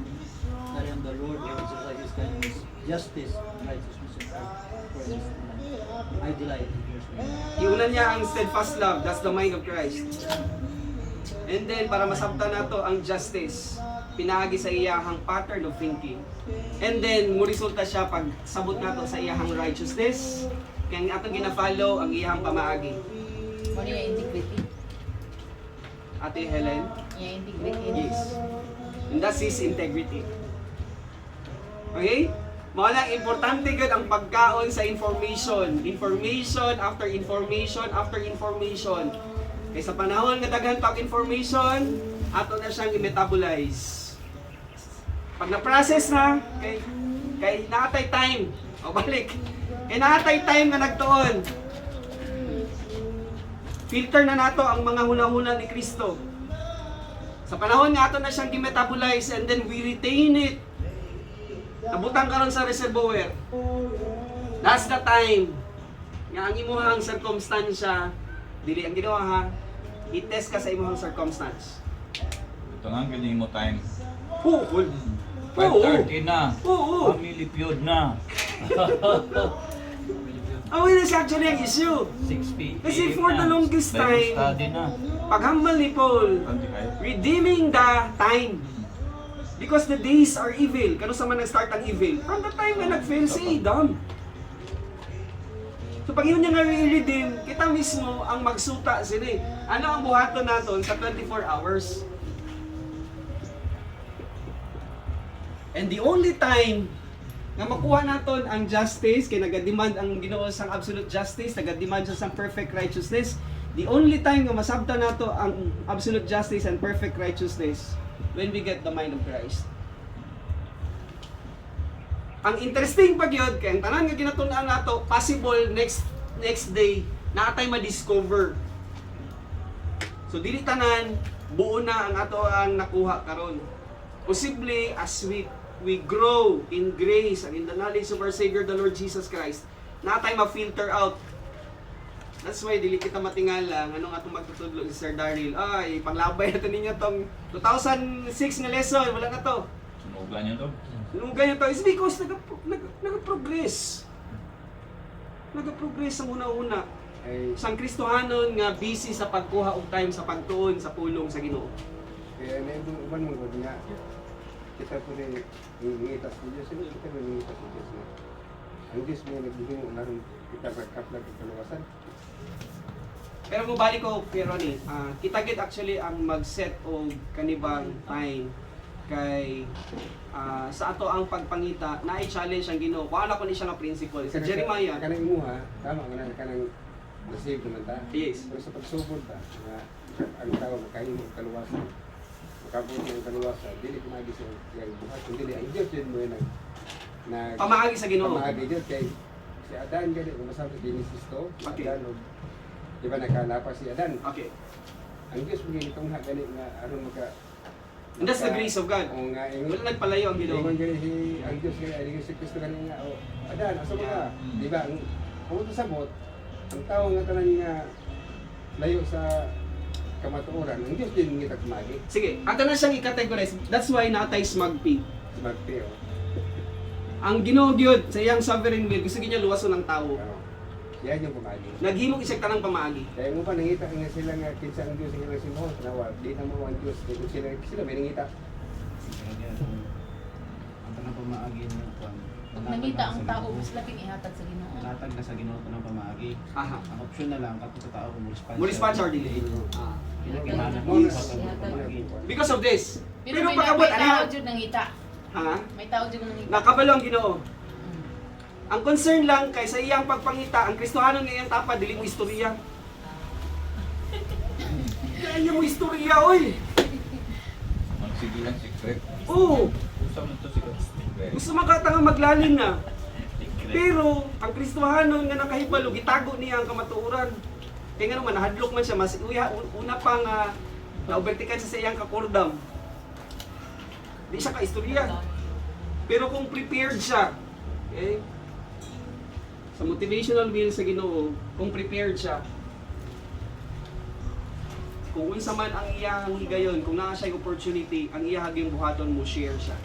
that I am the Lord who exercises his kindness, justice, and righteousness in earth. For his delight. I delight in your spirit.
Iuna niya ang steadfast love, that's the mind of Christ. And then, para masabtan nato ang justice, pinaagi sa iyahang pattern of thinking. And then, resulta siya pag sabot nato sa iyahang righteousness, kaya atong gina-follow ang iyahang pamaagi.
Ano yung integrity?
Ate Helen?
Yung integrity.
Yes. And that's his integrity. Okay? Mga lang, importante gud ang pagkaon sa information. Information after information after information. Kaya sa panahon nga daghan pag information, ato na siyang i-metabolize. Pag na-process na, kay naatay time. O balik. Kay naatay time nga nagtuon. Filter na nato ang mga huna-huna ni Kristo. Sa panahon nga ato na siyang i-metabolize and then we retain it. Nabutang karon sa reservoir. That's the time nga ang imuhang circumstansya, dili ang ginawa ha, i-test ka sa imuhang circumstance.
Ito nga, ganyan mo time.
Oo.
5:30 na.
Oo.
Family feud na.
Awin is actually ang issue.
6 p.m.
Kasi for the longest
Bible
time,
study na.
paghambal ni Paul, redeeming the time. Because the days are evil. Kano sa man nag-start ang evil? From the time na nag-fail si Adam. So pag yun niya nga i-redeem, kita mismo ang magsuta sila eh. Ano ang buhaton natin sa 24 hours? And the only time na makuha naton ang justice, kaya nag-demand ang Ginoo sang absolute justice, nag-demand siya sang perfect righteousness, the only time na masabtan nato ang absolute justice and perfect righteousness, when we get the mind of Christ. Ang interesting pag yun, kaya ang tanan nga ginatunan nato, possible next day, natay ma-discover. So dili tanan, buo na ang ato ang nakuha karon. Posible as we grow in grace and in the knowledge of our Savior, the Lord Jesus Christ, natay ma-filter out. That's why dili kita matingala anong atong magtutudlo si Sir Daryl. Ay, panglabay nato ninyo tong 2006 nga lesson, wala na to.
Sunugan niyo to.
Sunugan niyo to is because nag-progress. Nag-progress ang una-una.
Ay,
Sang Kristohanon nga busy sa pagkuha og time sa pagtuon sa pulong sa Ginoo.
kaya na yung uban mo gud nga. Kita po rin nangingitas ni Diyos. Kita po nangingitas ni Diyos na. Ang Diyos mo nagbihimo na rin kita pagkaplag at kaluwasan.
Pero mubalik ko, pero ni, kita gid actually ang mag-set og kanibang time kay sa ato ang pagpangita na i-challenge ang Ginoo. Wala ko ni siya nga principle. Sa Jeremiah,
Kanang imuha, tama ka na kanang nasave naman ta.
yes.
Pero sa pagsugod ta, nga ang tao makahimo og kaluwasan. Makabuti ang kaluwasan, dili ko magi sa iyang buhat. Kung dili, ang Diyos yun mo yun nag
Pamaagi sa Ginoo.
pamaagi Diyos kay si Adan gani kung masabi sa Genesis to, si
Okay.
Adan og di ba nakalapa si Adan.
Okay.
Ang Diyos mo ginitong gani nga aron maka
And that's the grace of God.
Oo nga, ingon.
Wala nagpalayo ang Ginoo.
Ingon gani si ang Diyos gani, ay si Kristo gani nga. Oh, adan, asa mo ka? Di ba? Kung sabot, ang tao nga tanan nga layo sa kamatuoran, ang Diyos din ngita kumagi.
Sige, ato na siyang i-categorize. That's why natay smagpi.
Si Magpeo.
Ang Ginoo gyud sa iyang sovereign will gusto niya luwason ng tao.
Yan yung kumagi.
Naghimog isang tanang pamaagi.
Kaya mo pa nangita nga sila nga kinsa ang Diyos nga si Mohos nawa, di na mo ang Diyos kung sila may nangita.
Ang tanang pamaagi mo kung
Pag nangita ang tao, mas labing ihatag sa Ginoo.
natag na sa Ginoo ko ng pamaagi.
Aha.
Ang option na lang kapag sa tao kung mulisponsor.
Muli sponsor dili. Ah.
Kinakailangan
Mo
mo
na
sa pamaagi.
Because of this.
Pero
Pero
may,
pagabot
may tao
ana.
dyan nangita.
Ha?
May tao dyan nangita.
Nakabalo ang Ginoo. Ang concern lang kay sa iyang pagpangita, ang Kristohanon nga iyang tapa dili mo istorya. Kaya mo istorya oy.
Magsige lang secret.
Oo.
Gusto mo to secret.
Gusto makatanga maglalim na. Pero ang Kristohanon nga nakahibalo gitago niya ang kamatuoran. Kaya nga naman nahadlok man siya mas una pa nga naobertikan siya sa iyang kakordam. Di siya kaistorya. Pero kung prepared siya, okay? Sa motivational will sa Ginoo, kung prepared siya, kung unsa man ang iyang higayon, kung naa siya opportunity, ang iyang haging buhaton mo share siya.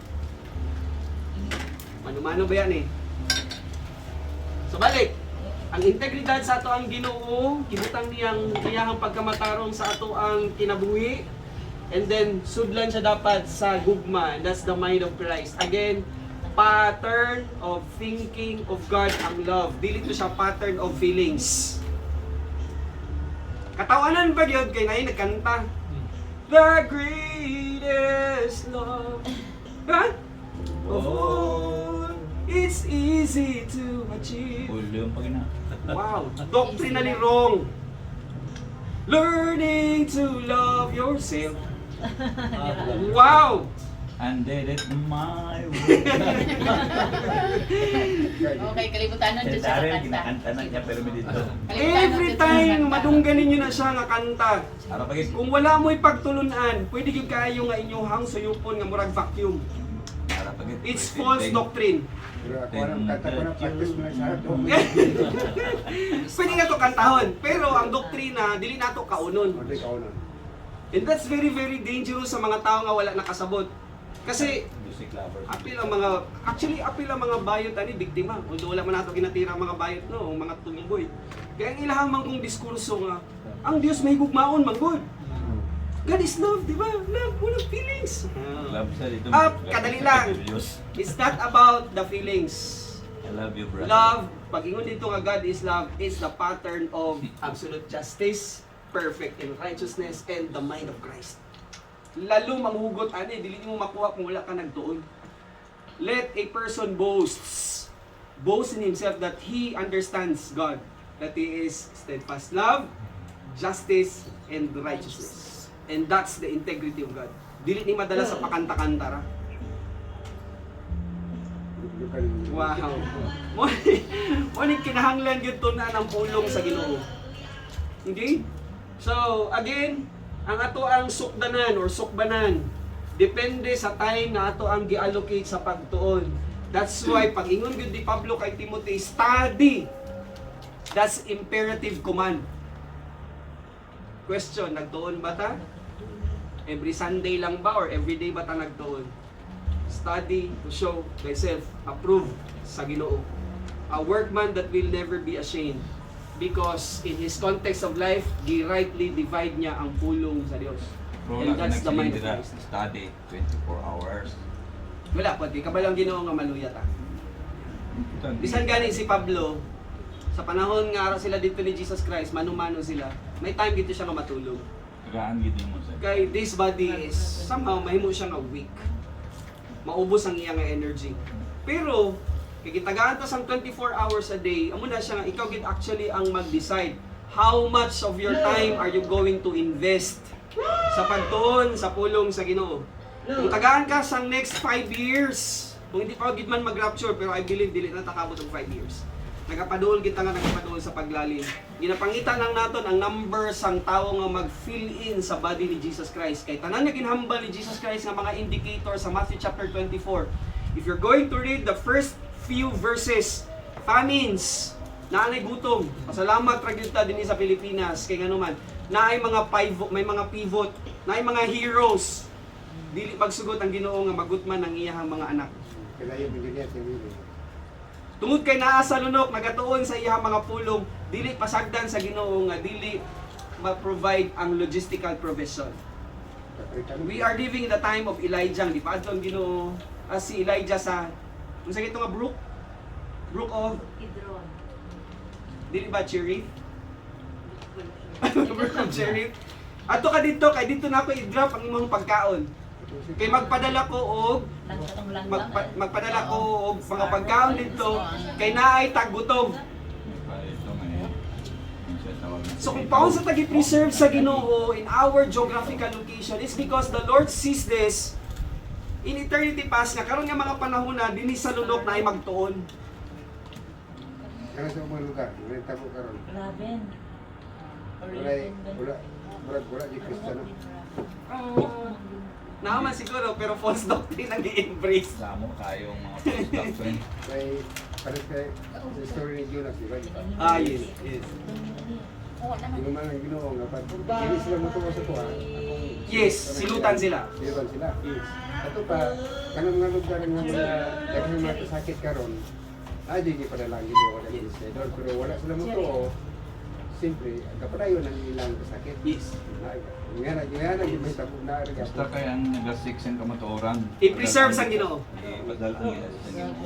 Mano-mano ba yan eh? So balik, ang integridad sa ato ang Ginoo, kibutang niyang iyahang pagkamatarong sa ato ang kinabuhi, and then sudlan siya dapat sa gugma, and that's the mind of Christ. Again, pattern of thinking of God ang love. Dili to siya pattern of feelings. Katawanan ba yun? Kaya ngayon nagkanta. The greatest love. Ha? Of all, it's easy to achieve.
Ulo yung pag
Wow, doctrinally wrong. Learning to love yourself. Wow!
And did it my way.
Okay, kalibutan nun dyan siya
Dari,
kakanta.
kinakanta na niya pero may dito.
Every time madungganin nyo na siya nga kanta.
Para pagit.
Kung wala mo'y pagtulunan, pwede gyud kayo nga inyong suyupon nga murag vacuum.
Para pagit.
It's false doctrine.
Pero ako ang kanta ko ng practice mo na sa ato.
Pwede nga to kantahon, pero ang doktrina dili nato kaunon.
Hindi ka unon.
And that's very very dangerous sa mga tao nga wala nakasabot. Kasi
Music lover.
apil ang mga bayot ani biktima. Although wala man nato ginatira ang mga bayot no, ang mga tumboy. Kaya ang ilahang man kong diskurso nga, ang Dios may gugmaon man good. God is love, di ba? Love, walang feelings.
Love sa dito.
Kadali lang. It's not about the feelings.
I love you, brother.
Love, pag ingon dito nga God is love, is the pattern of absolute justice, perfect in righteousness, and the mind of Christ. Lalo manghugot ani, dili mo makuha kung wala ka nagtuon. Let a person boast in himself that he understands God, that he is steadfast love, justice, and righteousness. And that's the integrity of God. Dili ni madala sa pakanta-kanta ra. Wow. Mo ni kinahanglan gyud tuna ng pulong sa Ginoo. Okay? So, again, ang ato ang sukdanan or sukbanan depende sa time na ato ang gi-allocate sa pagtuon. That's why pag ingon gyud ni Pablo kay Timothy, study. That's imperative command. Question, nagtuon ba ta? Every Sunday lang ba or every day ba ta nagtuon? Study to show thyself approved sa Ginoo. A workman that will never be ashamed. Because in his context of life, di rightly divide niya ang pulong sa Diyos. And that's the mind of Christ.
Study 24 hours.
Wala po, di ka ba lang Ginoo nga maluyat ah. Bisan gani si Pablo, sa panahon nga ara sila dito ni Jesus Christ, mano-mano sila, may time dito siya nga matulog.
Kagaan gid mo sa.
Kay this body is somehow mahimo siya nga weak. Maubos ang iyang energy. Pero kay gitagaan ta sang 24 hours a day, amo na siya nga ikaw gid actually ang mag-decide how much of your time are you going to invest sa pagtuon sa pulong sa Ginoo. Kung tagaan ka sang next 5 years, kung hindi pa gid man mag-rapture, pero I believe dili na takabot og 5 years. nagapaduol kita nga nagapaduol sa paglalim. Ginapangita lang naton ang number sang tawo nga mag-fill in sa body ni Jesus Christ. Kay tanan nga ginhambal ni Jesus Christ nga mga indicator sa Matthew chapter 24. If you're going to read the first few verses, famines, naanay gutom, pasalamat ra gyud ta dinhi sa Pilipinas kay nganuman, naay mga pivot, may mga pivot, naay mga heroes. Dili pagsugot ang Ginoo nga magutman ang iyahang mga anak.
Kaya yung bigyan niya,
Tungod kay naa sa lunok, nagatuon sa iyang mga pulong, dili pasagdan sa Ginoo nga dili ma-provide ang logistical provision. We are living in the time of Elijah, di pa adtong Ginoo si Elijah sa unsa gito nga brook? Brook of
Kidron.
dili ba Cherith? Brook of Cherith. Ato ka dito kay dito na ako i-drop ang imong pagkaon. Kay magpadala ko og magpadala ko og mga pagkaon dito kay naay taggutom.
Ito ngayon. Siya tawag na
So kung paon sa tagi-preserve sa Ginoo in our geographical location is because the Lord sees this in eternity past nga karon nga mga panahon na dinhi sa lunok na ay magtuon.
Karena sa mga lugar, wala tabo karon.
Raven.
Wala di Kristiyano.
Naaman siguro pero false doctrine ang i-embrace.
Damo kayong mga post-doctrine.
Kay pares kay sa story ni Jonas, di ba?
Yes.
Oo naman.
Yung mga Ginoo nga pag hindi sila motuwa sa tuwa, akong
Yes, silutan sila.
Silutan sila.
Yes.
Ato pa kanang mga lugar nga mga daghang mga kasakit karon. Adi di padala ang Ginoo sa Israel, pero wala sila motuwa. Siyempre, ang kapadayon ang ilang kasakit.
Yes.
Nga na, yung may tapog na rin.
Basta kaya ang nag-siksin kamatuoran.
I-preserve sa Ginoo.
Ipadala nila sa Ginoo.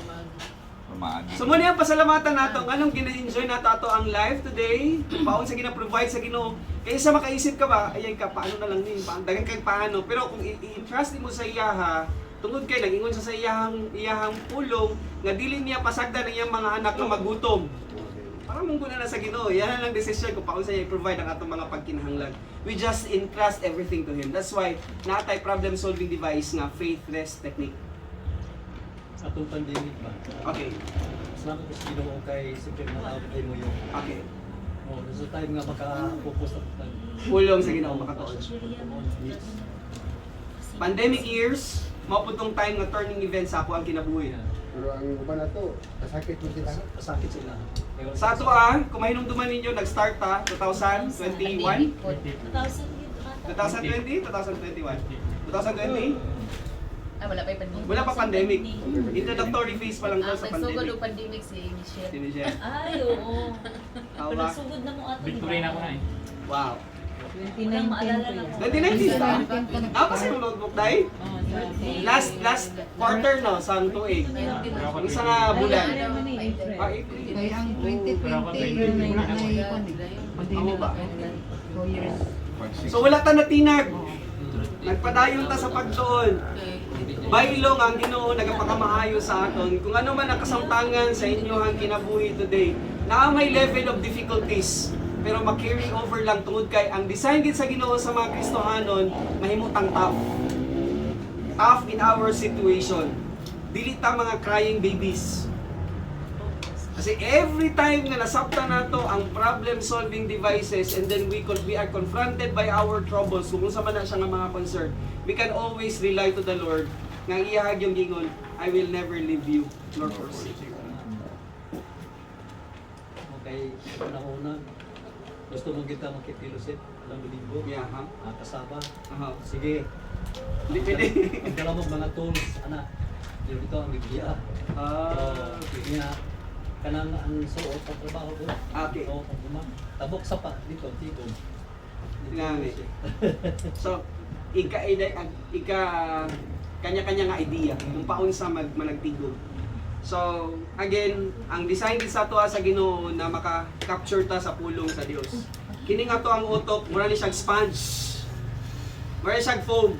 Pamaagi.
So muna yung pasalamatan nato, anong gina-enjoy nato ato ang live today, paon sa gina-provide sa Ginoo. Kaya sa makaisip ka ba, ayan ka, paano na lang din, dagan kay paano. Pero kung i-entrust mo sa iyaha, tungod kay nag-ingon sa iyahang pulong, nga dili niya pasagdan ang iyang mga anak na magutom. Para mong guna na sa Ginoo, yan lang decision kung paano sa iya i-provide ang atong mga pagkinahanglan. We just entrust everything to Him. That's why, natay problem-solving device nga faith rest technique.
Atong pandemic ba?
Okay.
Salamat ko sa Ginoo kay siyempre matawag mo yung
Okay.
so time nga maka-focus na pag
Pulong sa Ginoo makatuon.
yes.
Pandemic years, maputong time nga turning event sa ako ang kinabuhi.
Pero ang uban na to, kasakit mo sila.
Kasakit sila.
Sa ato kung mahinumduman ninyo, nag-start 2021? 2020? 2021? 2020?
Wala pa yung pandemic.
Wala pa pandemic. Introductory phase pa lang to sa
Nagsugod
pandemic.
o pandemic si Michelle.
Sino siya?
Ay, oo.
Tama ba?
Nagsugod na mo ato.
Victory na ako na eh.
Wow.
2019 maalala lang.
2019 ba? Kasi yung notebook dahil? Last quarter no, sa tuig. Ang isa nga bulan. April.
Kaya ang 2020
Ano ba?
2 years.
So wala ta natinag. Nagpadayon ta sa pagtuon. Baylong ang Ginoo nagapakamaayo sa aton. Kung ano man ang kasamtangan sa inyo ang kinabuhi today, na may level of difficulties, pero ma-carry over lang tungod kay ang design gid sa Ginoo sa mga Kristohanon mahimutang tough. Tough in our situation. Dili ta mga crying babies. Kasi every time nga nasabta nato ang problem-solving devices and then we are confronted by our troubles, kung sa man na siya nga mga concern, we can always rely to the Lord nga iyahag yung gingon, I will never leave you nor forsake you.
Okay, una-una, gusto mong kita makipilusit ng linggo.
Yeah, ha?
Kasaba.
Aha.
Sige.
Hindi pwede.
Ang dala mong mga tools, anak. Dito ang Biblia. Kaya, kanang ang suot ang trabaho ko.
Okay.
Oo, kung gumang. Tabok sa pa, dito, tigong.
Ngani. So, kanya-kanya nga idea kung paun sa managtigog. So, again, ang design din sa sa Ginoo na maka-capture ta sa pulong sa Dios. Kini nga to ang utok, mura ni siyang sponge. Mura siyang foam.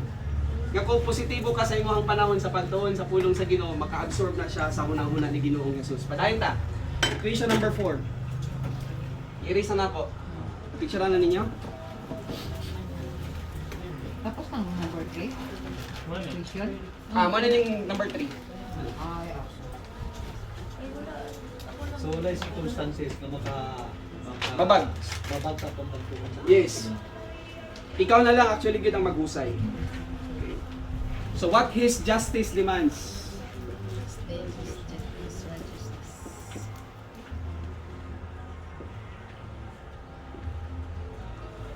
Nga kung positibo ka sa imong panahon sa pagtuon sa pulong sa Ginoo, maka-absorb na siya sa hunang-huna ni Ginoong Jesus. Padayon ta. Equation number 4. I-erase na po. Picture na ninyo.
Tapos ang number 3.
Wala eh.
Christian.
Ano yung number 3?
Ay,
So, wala yung circumstances na
Babag.
babag ka kung pagtukan sa
Yes. Ikaw na lang actually gid ang maghusay. Okay. So what His justice demands?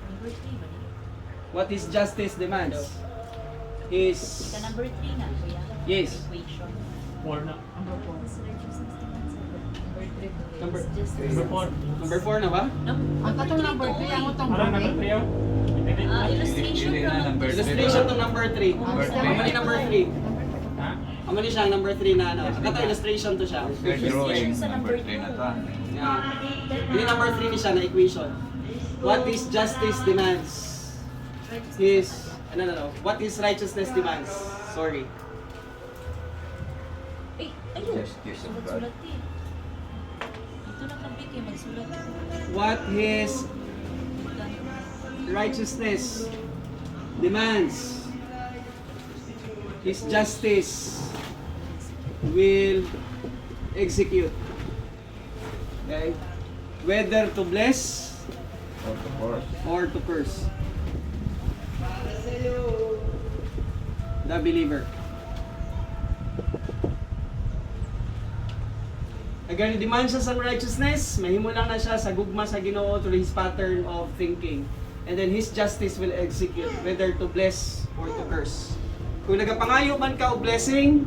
Number 3 ba niya?
What His justice demands? Is
Sa number 3 na, kuya.
Yes.
Equation.
4 na.
Number 4. Number 3 po.
Number
Number 4.
number 4 na ba?
Ang katong number 3 ang utang
Parang number
birthday.
3 oh.
Illustration
Hindi na
from
number
Illustration to number 3.
Number
Amo ni number 3.
Ha?
Amo ni siya ang number 3 na ano. Kato illustration to siya.
Drawing, number 3 na ta.
Yeah. Ini number 3 ni siya na equation. What is justice demands? His no. What is righteousness demands? Sorry.
Ay, ayun.
Justice of God.
Sulat-sulat eh. Ito na kabit eh, magsulat.
What His righteousness demands, His justice will execute. Okay? Whether to bless
Of course.
or to curse. The believer. Again, demand siya sa righteousness, mahimo lang na siya sa gugma sa Ginoo through his pattern of thinking. And then his justice will execute whether to bless or to curse. Kung nagapangayo man ka og blessing,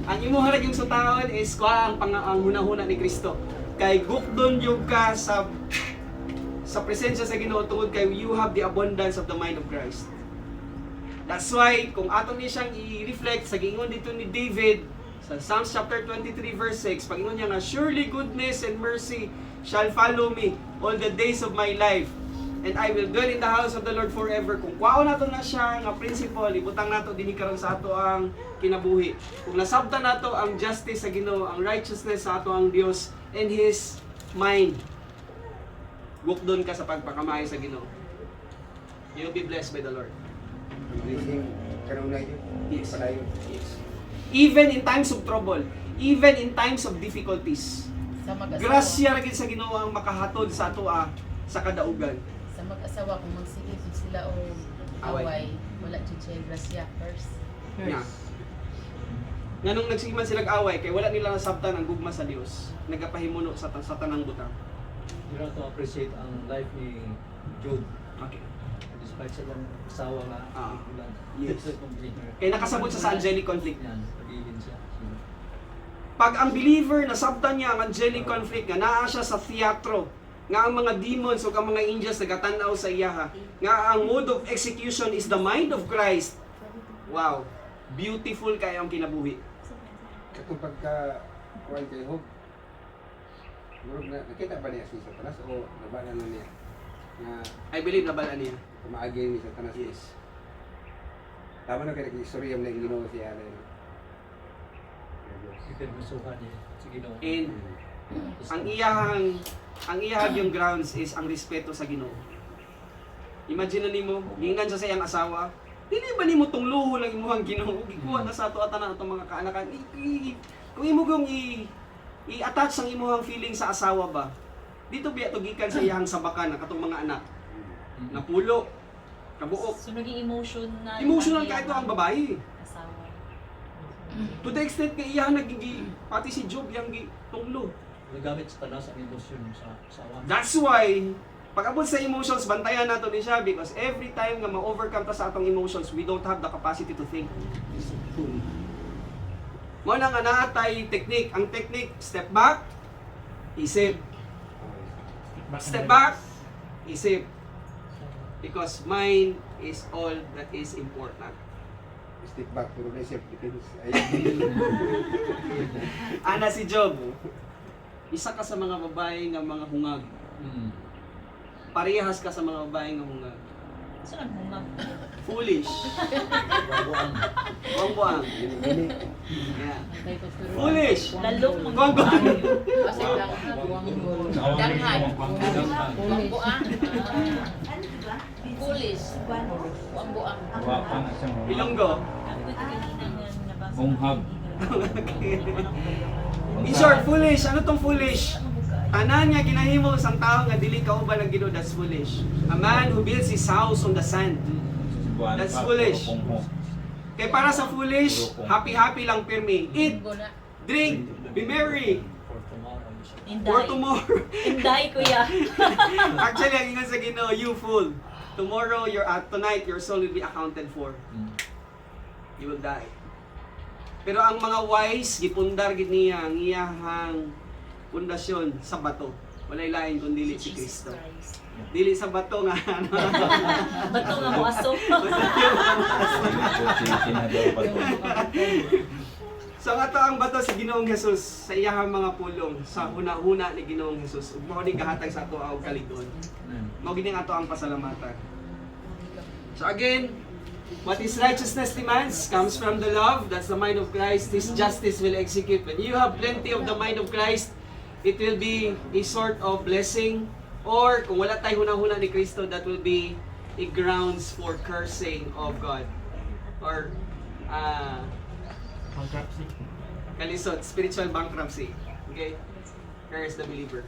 ang imo harag yung sa taon is kuha ang hunahuna ni Kristo. Kay gukdon yung ka sa presensya sa Ginoo tungod kay you have the abundance of the mind of Christ. That's why kung ato ni siyang i-reflect sa giingon dito ni David sa Psalms chapter 23 verse 6, pag-ingon niya nga, surely goodness and mercy shall follow me all the days of my life, and I will dwell in the house of the Lord forever. Kung kwaon nato na siya nga principle, ibutang nato dinhi karon sa ato ang kinabuhi. Kung nasabtan nato ang justice sa Ginoo, ang righteousness sa ato ang Dios and His mind, gukdon ka sa pagpakamay sa Ginoo. You'll be blessed by the Lord.
Blessing, karoon na yun.
Yes.
Palayo.
Yes. Even in times of trouble, even in times of difficulties,
Sa mag-asawa.
grasya ra gid sa Ginoo ang makahatod sa atoa sa kadaugan.
Sa mag-asawa, kung magsigit sila o
Away.
away, wala siya grasya first.
Nga. Nga nung nagsiman sila away kay wala nila nasabtan ang gugma sa Dios, nagapahimuno sa tanang butang.
You have to appreciate ang life ni Job.
Okay.
Despite sa lang asawa na ulan.
Yes.
It's a complete
Kaya nakasabot siya sa angelic conflict.
yan. Pag-ibig siya.
Pag ang believer nasabtan niya ang angelic conflict nga naa siya sa theatro, nga ang mga demons o ang mga angels nagatanaw sa iyaha, nga ang mode of execution is the mind of Christ. Wow, beautiful kayo ang kinabuhi.
Katong pagka kuwan kay Hope, siguro na nakita ba niya si Satanas o nabanan na niya na
I believe nabalaan niya.
kumaagay ni Satanas?
Yes.
Tama na kaya nag-istorya mo na yung Ginoo siya na yun.
Ipinrusuhan niya. Sige no.
And ang iyahang yung grounds is ang respeto sa Ginoo. Imagine na nimo, gingan siya sa iyang asawa. Dili ba nimo tong luho lang imuhang Ginoo? Gikuha na sa ato atanan atong mga kaanakan. Kung imo gong i-attach ang imuhang feeling sa asawa ba? Dito biya to gikan sa iyang sabakan ang katong mga anak. Napulo, kabuok.
So, naging emotional.
Emotional ka ito ang babae.
Asawa.
To the extent nga iya nagigi pati si Job yang tunglo.
Nagamit sa tanas ang emosyon sa asawa.
That's why pag abot sa emotions bantayan nato ni siya because every time nga ma-overcome ta sa atong emotions, we don't have the capacity to think. Mo na nga naatay technique. Ang technique, step back, isip. Step back, isip. Because mind is all that is important.
Step back, pero na siya depends.
Ana si Job, isa ka sa mga babae nga mga hungag. Parehas ka sa mga babae nga hungag.
Saan ang humag?
Foolish.
Babuang.
Buang-buang. Yeah. Foolish.
Lalong mga
Buang-buang.
Kasi lang, danghan. Buang-buang. Foolish. Buang-buang.
Wapa na siyang
Ilonggo.
Ang pwede kanina nga nabasa.
Humhag.
In short, foolish. Ano tong foolish? Tanan nga ginahimo sang tao nga dili kauban ng Ginoo, that's foolish. A man who builds his house on the sand. That's foolish. Kay para sa foolish, happy-happy lang pirmi. Eat,
Linggo na.
drink, be merry.
Inday.
For tomorrow.
Inday, kuya.
Actually, ang ingon sa Ginoo, you fool. Tomorrow, tonight, your soul will be accounted for. You will die. Pero ang mga wise, gipundar gid niya ang iyahang pundasyon sa bato. Walay lain kun dili si Kristo.
Christ.
Dili sa bato nga ano.
Bato nga mo aso.
So ato ang bato si Ginoong Hesus sa iyahang mga pulong sa huna-huna ni Ginoong Hesus. Ug mao ni gahatag sa ato og kalig-on. Mao gini ato ang pasalamatan. So again, what His righteousness demands comes from the love. That's the mind of Christ. His justice will execute. When you have plenty of the mind of Christ, it will be a sort of blessing. Or kung wala tayo huna-huna ni Kristo, that will be a grounds for cursing of God. Or
Bankruptcy.
kalisod, spiritual bankruptcy. Okay? Curse the believer.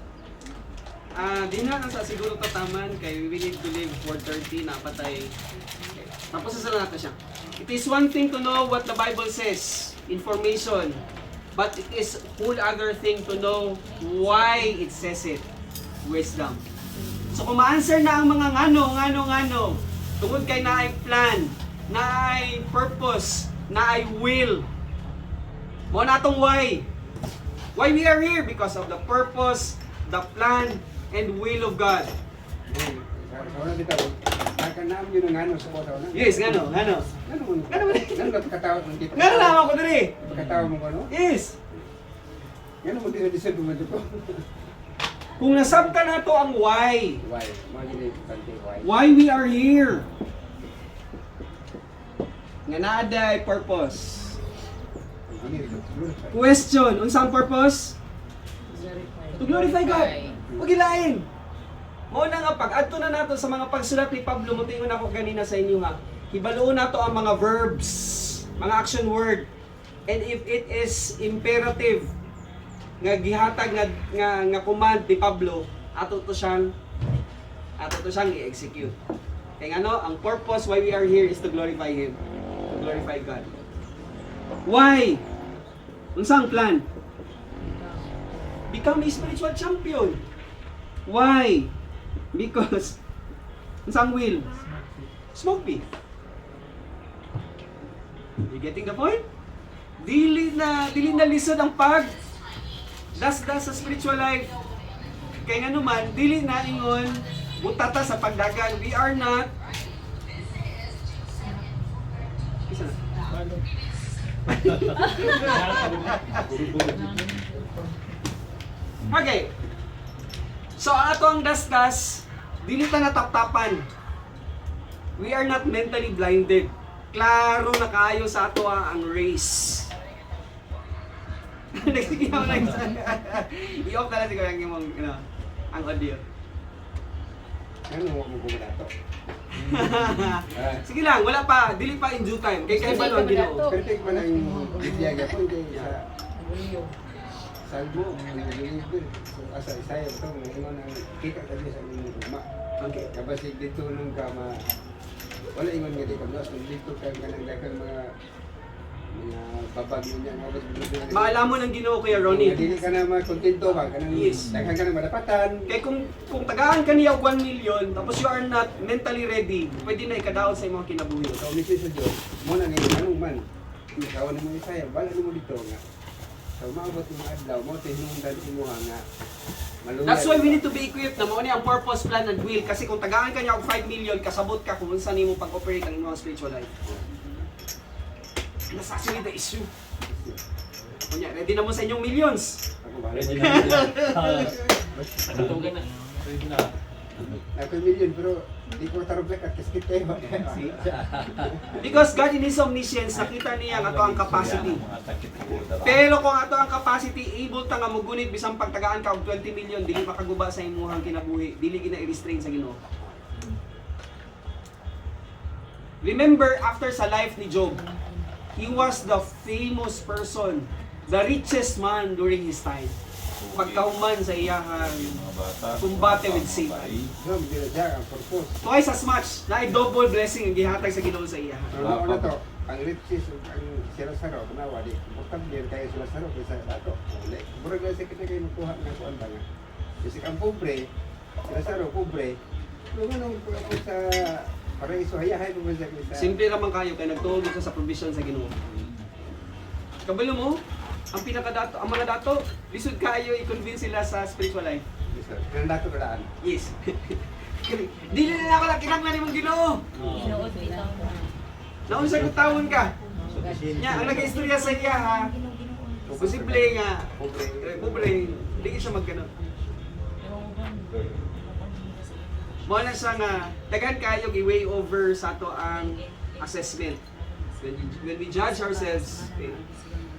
Di na sa siguro tataman kay we need to live for 30 na patay. Okay. Tapos sa nato siya. It is one thing to know what the Bible says, information, but it is whole other thing to know why it says it, wisdom. So kung ma-answer na ang mga ngano, tungod kay na ay plan, na ay purpose, na ay will, mo na itong why. Why we are here? Because of the purpose, the plan, and will of God.
Sa una bitaw, nakanam yun ang ano sa bota na.
Yes, ngano.
Ngano mo? Ngano pagkatawag mo dito?
Ngano naman ko diri?
Pagkatawag mo ano?
Yes.
Ngano mo dito sa dumado ko?
Kung nasabta na to ang why.
Why? Magini importante why?
Why we are here. Nga naada ay purpose. Question, unsang purpose? To glorify God. Huwag ilain. Mao na nga pag adto na nato sa mga pagsulat ni Pablo, mutingon ako ganina sa inyo ha. Hibaluon nato ang mga verbs, mga action word. And if it is imperative nga gihatag nga command ni Pablo, ato to siyang i-execute. Kaya ano, ang purpose why we are here is to glorify Him. To glorify God. Why? Unsang plan? Become a spiritual champion. Why? Because unsang will? Smoke pit. You getting the point? Dili na lisod ang das sa spiritual life. Kaya nga naman, dili na ingon butata sa pagdagan. We are not isa na. Okay. So ato ang das-das, dili ta nataptapan. We are not mentally blinded. Klaro na kaayo sa ato ang race. Nagsigaw na isa. I-off na lang siguro ang audio.
Ngano mo gumadato?
Sige lang, wala pa. Dili pa in due time. Kay balo ang Ginoo.
Perfect man ang bibiyaga po kay sa salbo asa Isaya ito ingon ang kita kami sa imong ugma.
Okay.
Kabasig dito nung ka wala ingon nga di ka mas dito ka kanang daghang mga babag niya nga bas bigla.
Maalamon ang Ginoo Kuya Ronnie.
Dili ka na makontento ba kanang
Yes.
daghang ka na madapatan.
Kay kung tagaan ka niya og 1 million tapos you are not mentally ready, pwede na ikadaot sa imong kinabuhi.
Sa umisin sa Diyos, mo na ngayon anong man. Ikaw na mo Isaya, bala mo dito nga. So maabot mo adlaw mo tinundan imo nga maluyag.
That's why we need to be equipped na mao ni ang purpose, plan, and will. Kasi kung tagaan ka niya og 5 million, kasabot ka kung saan nimo pag-operate ang imong spiritual life. That's actually the issue. Kunya, ready na mo sa inyong millions.
Ako ba?
Ready na. Nakatugan na. Ready na.
Ako million pero di ko tarong at kiskit kayo.
See? Because God in His omniscience, nakita niya nga ato ang capacity. Pero kung ato ang capacity, able ta nga mugunit bisang pagtagaan ka og 20 million, dili makaguba sa imong kinabuhi, dili gina i-restrain sa Ginoo. Remember, after sa life ni Job, he was the famous person the richest man during his time. Pagkahuman sa iyahang
Mga bata.
kumbate with Satan.
Babae.
No, hindi na siya ang purpose.
Twice as much na double blessing ang gihatag sa Ginoo sa iya.
Ano na to? Ang riches, ang sila-saro, kunawa, di, importante yan kayo sila-saro kaysa ato. Murag na siya kita kayo makuha ng kuwan ba nga. Kasi ang pobre, sila-saro, pobre, nung anong ako sa paraiso, hayahay mo ba siya kaysa...
Simple raman kayo kay nagtuog ka sa provision sa Ginoo. Kabalo mo, ang pinakadato, ang mga dato, lisod kayo i-convince sila sa spiritual life.
Kailan dato kalaan?
Yes. Dili na ako lang kinanglan imong Ginoo.
Inuod bitaw na.
Naon sa kutawon ka? Nya ang nag-istorya sa iya ha. Posible nga pobre, dili siya magkano. Mo na siya nga daghan kayo i-way over sa ato ang assessment. When we judge ourselves, okay,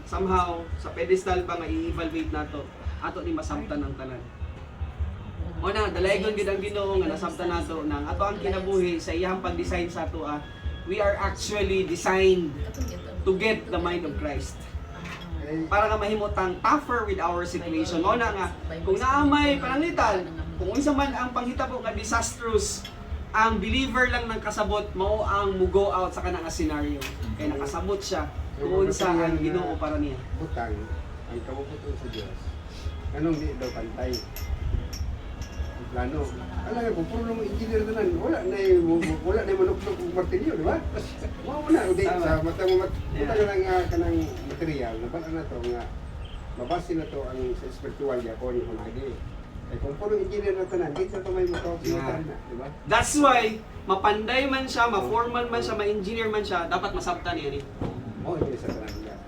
somehow sa pedestal pa nga i-evaluate nato, ato ni masabtan ang tanan. Mo na dalaygon gid ang Ginoo nga nasabtan nato nang ato ang kinabuhi sa iyang pag-design sa ato we are actually designed to get the mind of Christ. Para nga mahimutang tougher with our situation. Mo na nga kung naamay pananglitan, kung unsa man ang panghitabo nga disastrous, ang believer lang ng kasabot mao ang mugo out sa kanang scenario. Kay nakasabot siya kung unsa ang Ginoo para niya.
Butang, ang kabubuton sa Diyos, anong di daw pantay? Ang plano. Alam nga, kung puro naman engineer na nan, wala na yung manok-nok ng martilyo, di ba? Wow na, di, sa mata mo, mata ka lang kanang material, nabala na to nga, mabase na to ang sa spiritual niya ko ni Hunagi. Eh kung puro engineer na tanan, di sa to may matawag na, di ba?
That's why mapanday man siya, ma-formal man siya, ma-engineer man siya, dapat masabtan niya ni.
Oo, hindi sa tanan niya.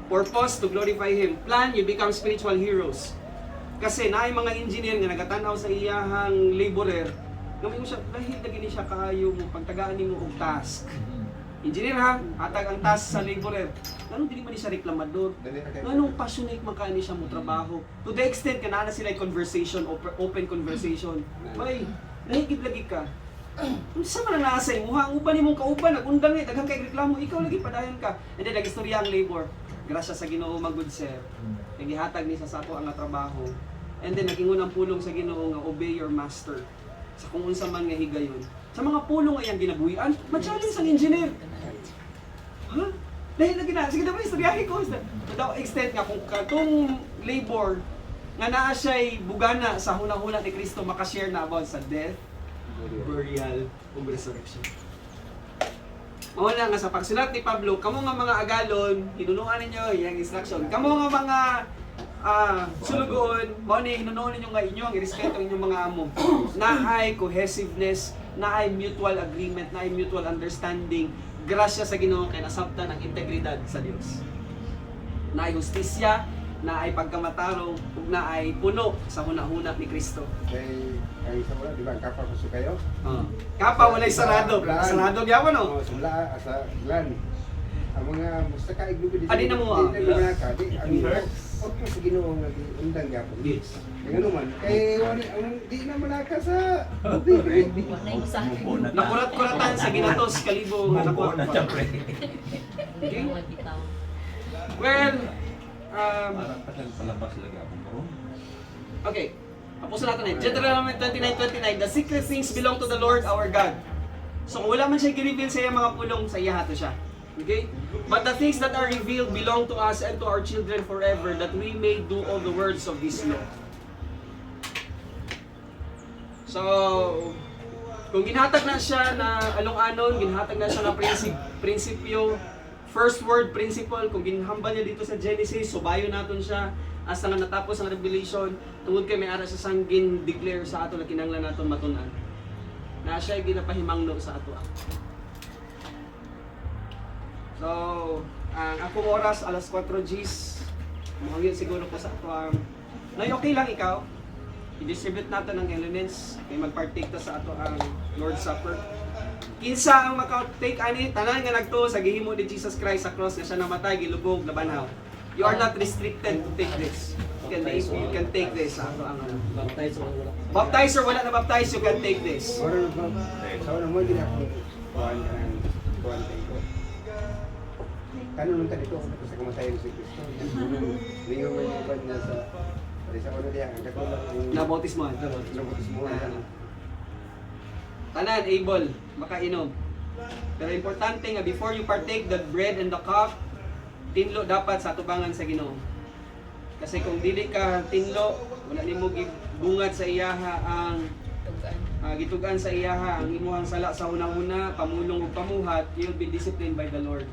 Purpose to glorify Him. Plan, you become spiritual heroes. Kasi naay mga engineer nga nagatanaw sa iyahang laborer, gamay mo siya, dahil lagi siya kaayo mo, pagtagaan mo og task. Engineer ha, hatag ang task sa laborer. Ganun din man siya reklamador. Ganun passionate man kaani siya mo trabaho. To the extent ka na sila conversation, open conversation. Bay, nahigid lagi ka. Unsa man ang nasa imo ha, uban nimong kauban, nagundang ni daghang kay reklamo, ikaw lagi padayon ka. And then nagistorya ang labor. Grasya sa Ginoo mag good sir. Nagihatag ni sa ato ang trabaho. And then nagingon ang pulong sa Ginoo nga obey your master. Sa kung unsa man nga higayon. Sa mga pulong ay ang ginabuhian, ma-challenge ang engineer. Ha? Dahil lagi na, sige daw istoryahin ko. Daw extent nga kung katong labor nga naa siya'y bugana sa hunang-huna ni Kristo makashare na about sa death, burial, ug resurrection. Mao na nga sa pagsulat ni Pablo, kamo nga mga agalon, hinunuan ninyo iyang instruction. Kamo nga mga sulugoon, mao ni hinunuan ninyo nga inyo ang irespeto inyong mga amo. Naay cohesiveness, naay mutual agreement, naay mutual understanding. Grasya sa Ginoo kay nasabtan ang integridad sa Dios. Naay hustisya, naay pagkamatarong, ug naay puno sa hunahuna ni Kristo.
Kay sa wala, di ba, ang kapal ko kayo?
Kapa walay sarado. Sarado gyapon no.
Oo, sula, sa glan. Ang mga musta ka iglubi dito.
Adi na mo,
Di na mga ka, di, ang huwag mo sa Ginoo nga undang gyapon.
Yes.
Kaya ano man, kay wala, di na malaka sa bubig.
Wala yung sa akin.
Nakurat-kuratan sa ginatos kalibo nga nakuha.
na siya, pre.
Okay?
Inuod bitaw.
Well,
Parang palabas lagi akong bro.
okay. Tapos na natin eh. Deuteronomy 29:29, the secret things belong to the Lord our God. So kung wala man siya i-reveal sa iya mga pulong, sa iya hato siya. Okay? But the things that are revealed belong to us and to our children forever, that we may do all the words of this law. So, kung ginhatag na siya na along-anon, ginhatag na siya na prinsipyo, first word principle, kung ginhambal niya dito sa Genesis, subayo naton siya, hasta nga natapos ang Revelation, tungod kay may ara sa sanggin declare sa ato na kinanglan naton matunan. Na siya ginapahimangno sa ato. So, ang akong oras alas 4 Gs. Muhangin siguro ko sa ato ang okay lang ikaw. I-distribute natin ang elements, may mag-partake ta sa ato ang Lord's Supper. Kinsa ang maka-take ani tanan nga nagtuo sa gihimo ni Jesus Christ sa cross nga siya namatay gilubog labanhaw. You are not restricted to take this. You can take this. Ato ang baptize or wala na baptize, you can take this.
Wala na ba? Sa una mo, hindi na akong kuhan ko. kanon ka dito sa kamatayan si Kristo. Ningon man yung iban niya sa ano diya, ang katulad ng
Nabautismohan.
nabautismohan.
Tanan, able, makainom. Pero importante nga, before you partake the bread and the cup, tinlo dapat sa atubangan sa Ginoo. Kasi kung dili ka tinlo, wala nimo gibungad sa iyaha ang
Tugan.
gitugan sa iyaha ang imuhang sala sa hunahuna, pamulong ug pamuhat, you'll be disciplined by the Lord.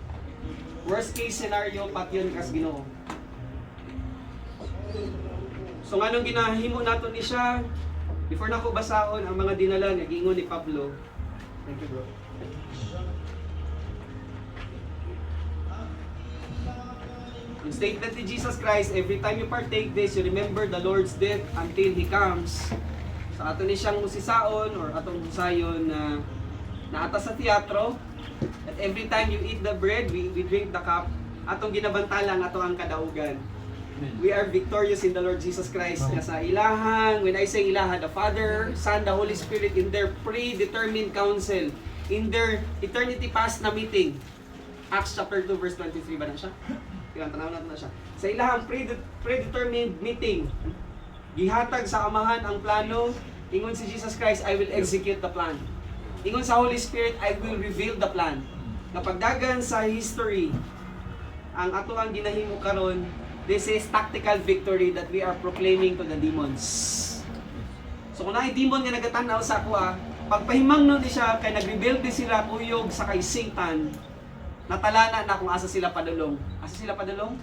Worst case scenario, patyon kas Ginoo. So nganong ginahimo nato ni siya? Before nako basahon ang mga dinala nga giingon ni Pablo. Thank you, bro. Yung statement ni Jesus Christ, every time you partake this, you remember the Lord's death until He comes. Sa ato ni siyang musisaon or atong husayon na naata sa teatro. At every time you eat the bread, we drink the cup. Atong ginabantala nga ato ang kadaugan. We are victorious in the Lord Jesus Christ. Nga sa ilahang, when I say ilaha, the Father, Son, the Holy Spirit, in their predetermined counsel, in their eternity past na meeting. Acts chapter 2 verse 23 ba na siya? Kailan tanaw natin na siya. Sa ilahang predetermined meeting, gihatag sa Amahan ang plano. Ingon si Jesus Christ, I will execute the plan. Ingon sa Holy Spirit, I will reveal the plan. Kapag dagan sa history, ang ato ang ginahimo karon, this is tactical victory that we are proclaiming to the demons. So kung naay demon nga nagatanaw sa ako, pagpahimang nun di siya, kay nag-rebel din sila kuyog sa kay Satan, natalana na kung asa sila padulong. Asa sila padulong?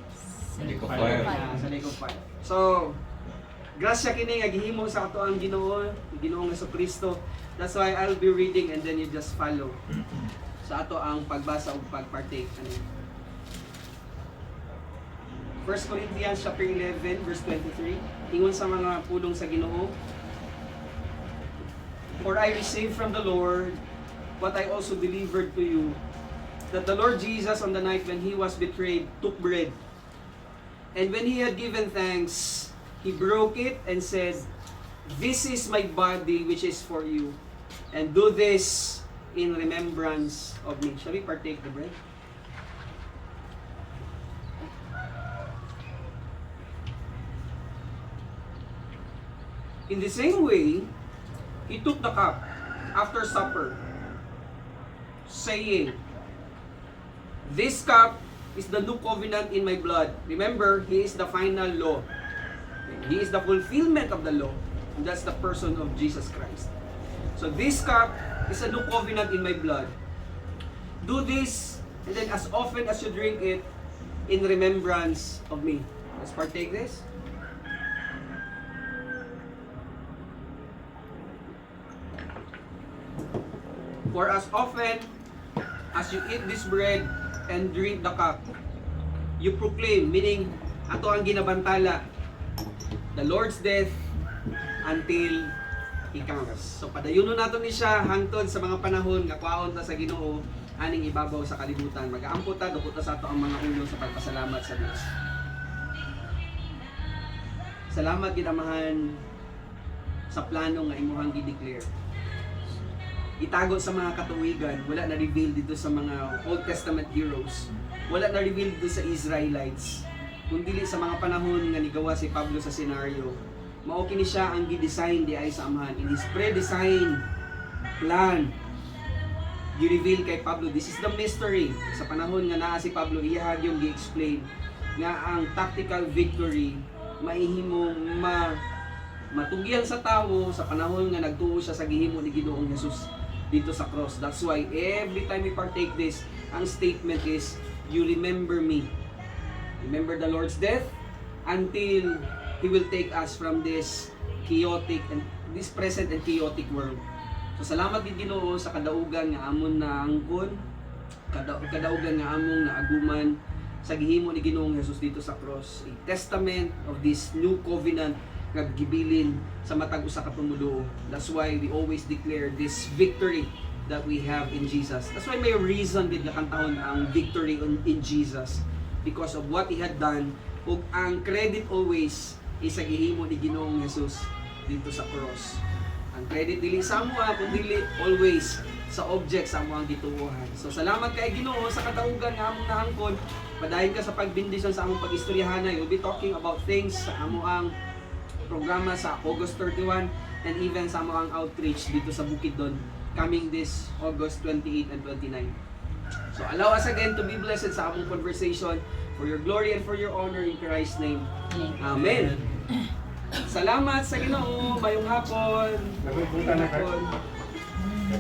Lake of Fire.
Sa Lake of Fire. So, grasya kini nga gihimo sa ato ang Ginoo, Ginoong Jesucristo. That's why I'll be reading and then you just follow sa ato ang pagbasa ug pagpartake. 1 Corinthians chapter 11 verse 23. Ingon sa mga pulong sa Ginoo. For I received from the Lord what I also delivered to you, that the Lord Jesus on the night when He was betrayed took bread. And when He had given thanks, He broke it and said, "This is my body which is for you. And do this in remembrance of me." Shall we partake the bread? In the same way, He took the cup after supper, saying, "This cup is the new covenant in my blood." Remember, He is the final law. He is the fulfillment of the law. And that's the person of Jesus Christ. So this cup is a new covenant in my blood. Do this, and then as often as you drink it, in remembrance of me. Let's partake this. For as often as you eat this bread and drink the cup, you proclaim, meaning ato ang ginabantala, the Lord's death until He comes. So padayunon nato ni siya hangtod sa mga panahon nga kwaon ta sa Ginoo aning ibabaw sa kalibutan. Mag-aampo ta, dukot ta sa ato ang mga ulo sa pagpasalamat sa Dios. Salamat gid Amahan sa plano nga imuhang gi-declare. Itago sa mga katuwigan, wala na reveal dito sa mga Old Testament heroes. Wala na reveal dito sa Israelites. Kundi sa mga panahon nga nigawa si Pablo sa senaryo, mao kini siya ang gi-design di ay sa Amahan. In his pre-design plan, gi-reveal kay Pablo, this is the mystery. Sa panahon nga naa si Pablo, iyahag yung gi-explain nga ang tactical victory maihimong matugyan sa tao sa panahon nga nagtuo siya sa gihimo ni Ginoong Hesus dito sa cross. That's why every time we partake this, ang statement is, you remember me. Remember the Lord's death until He will take us from this chaotic and this present and chaotic world. So salamat gid Ginoo sa kadaugan nga amon na angkon, kadaugan nga among naaguman sa gihimo ni Ginoong Hesus dito sa cross. A testament of this new covenant nga gibilin sa matag usa ka tumulo. That's why we always declare this victory that we have in Jesus. That's why may reason gid nga kantahon ang victory in Jesus, because of what He had done, ug ang credit always is sa gihimo ni Ginoong Hesus dito sa cross. Ang credit dili sa amo, kundi always sa object sa amo ang gituohan. So salamat kay Ginoo sa kadaugan nga among naangkon. Padayon ka sa pagbindisyon sa among pag-istoryahanay. We'll be talking about things sa among programa sa August 31 and even sa among outreach dito sa Bukidnon coming this August 28 and 29. So allow us again to be blessed sa among conversation for your glory and for your honor in Christ's name. Amen. Salamat sa Ginoo. Mayong hapon.
Nagpunta na kayo.
Hapon.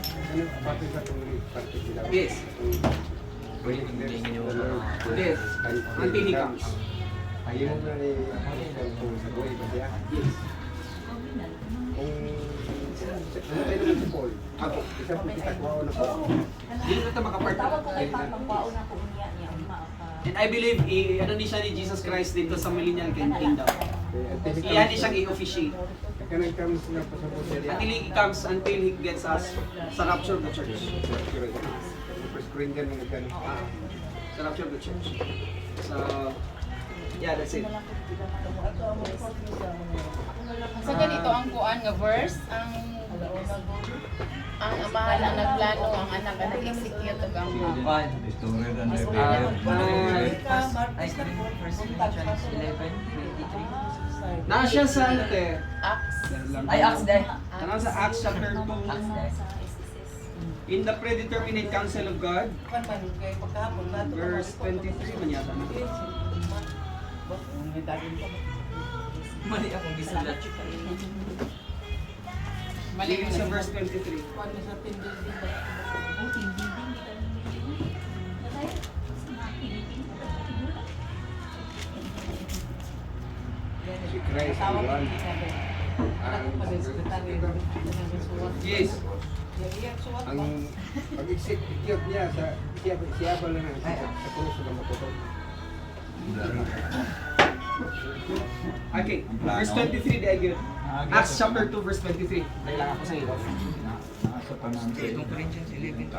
Ano, bakit sa itong parte sila?
Yes. Yes. Until he comes.
Ayaw mo na kung sa buhay ba siya?
Yes.
Kung ano tayo naman si Paul?
Ako.
Isa po kita kuha na po.
Hindi na ito makapart. And I believe, ano ni siya ni Jesus Christ dito sa Millennial Kingdom. Iyan ni siyang i-officiate.
Kanang kami sila po sa buhay niya.
Until he comes, until he gets us sa rapture of the church.
First Corinthians ng nagkano.
Sa rapture of the church. So, yeah, that's it.
Sa ganito ang kuan nga verse, ang amahan ang nagplano, ang anak ang nag-execute ug ang kuan.
Istorya na na
Na siya sa ano te?
Acts.
Ay, Acts day.
Ano sa Acts chapter 2? In the predeterminate counsel of God, verse 23 man yata na.
Mali akong gisulat.
Mali
Sige sa verse 23.
Si Christ ang one.
Yes.
Ang pag-execute niya sa siya pa lang sa krus ng matutog.
Okay, verse 23 di agad. Acts chapter 2 verse 23. Dahil lang ako sa iyo.
Nasa panahon.
Corinthians 11.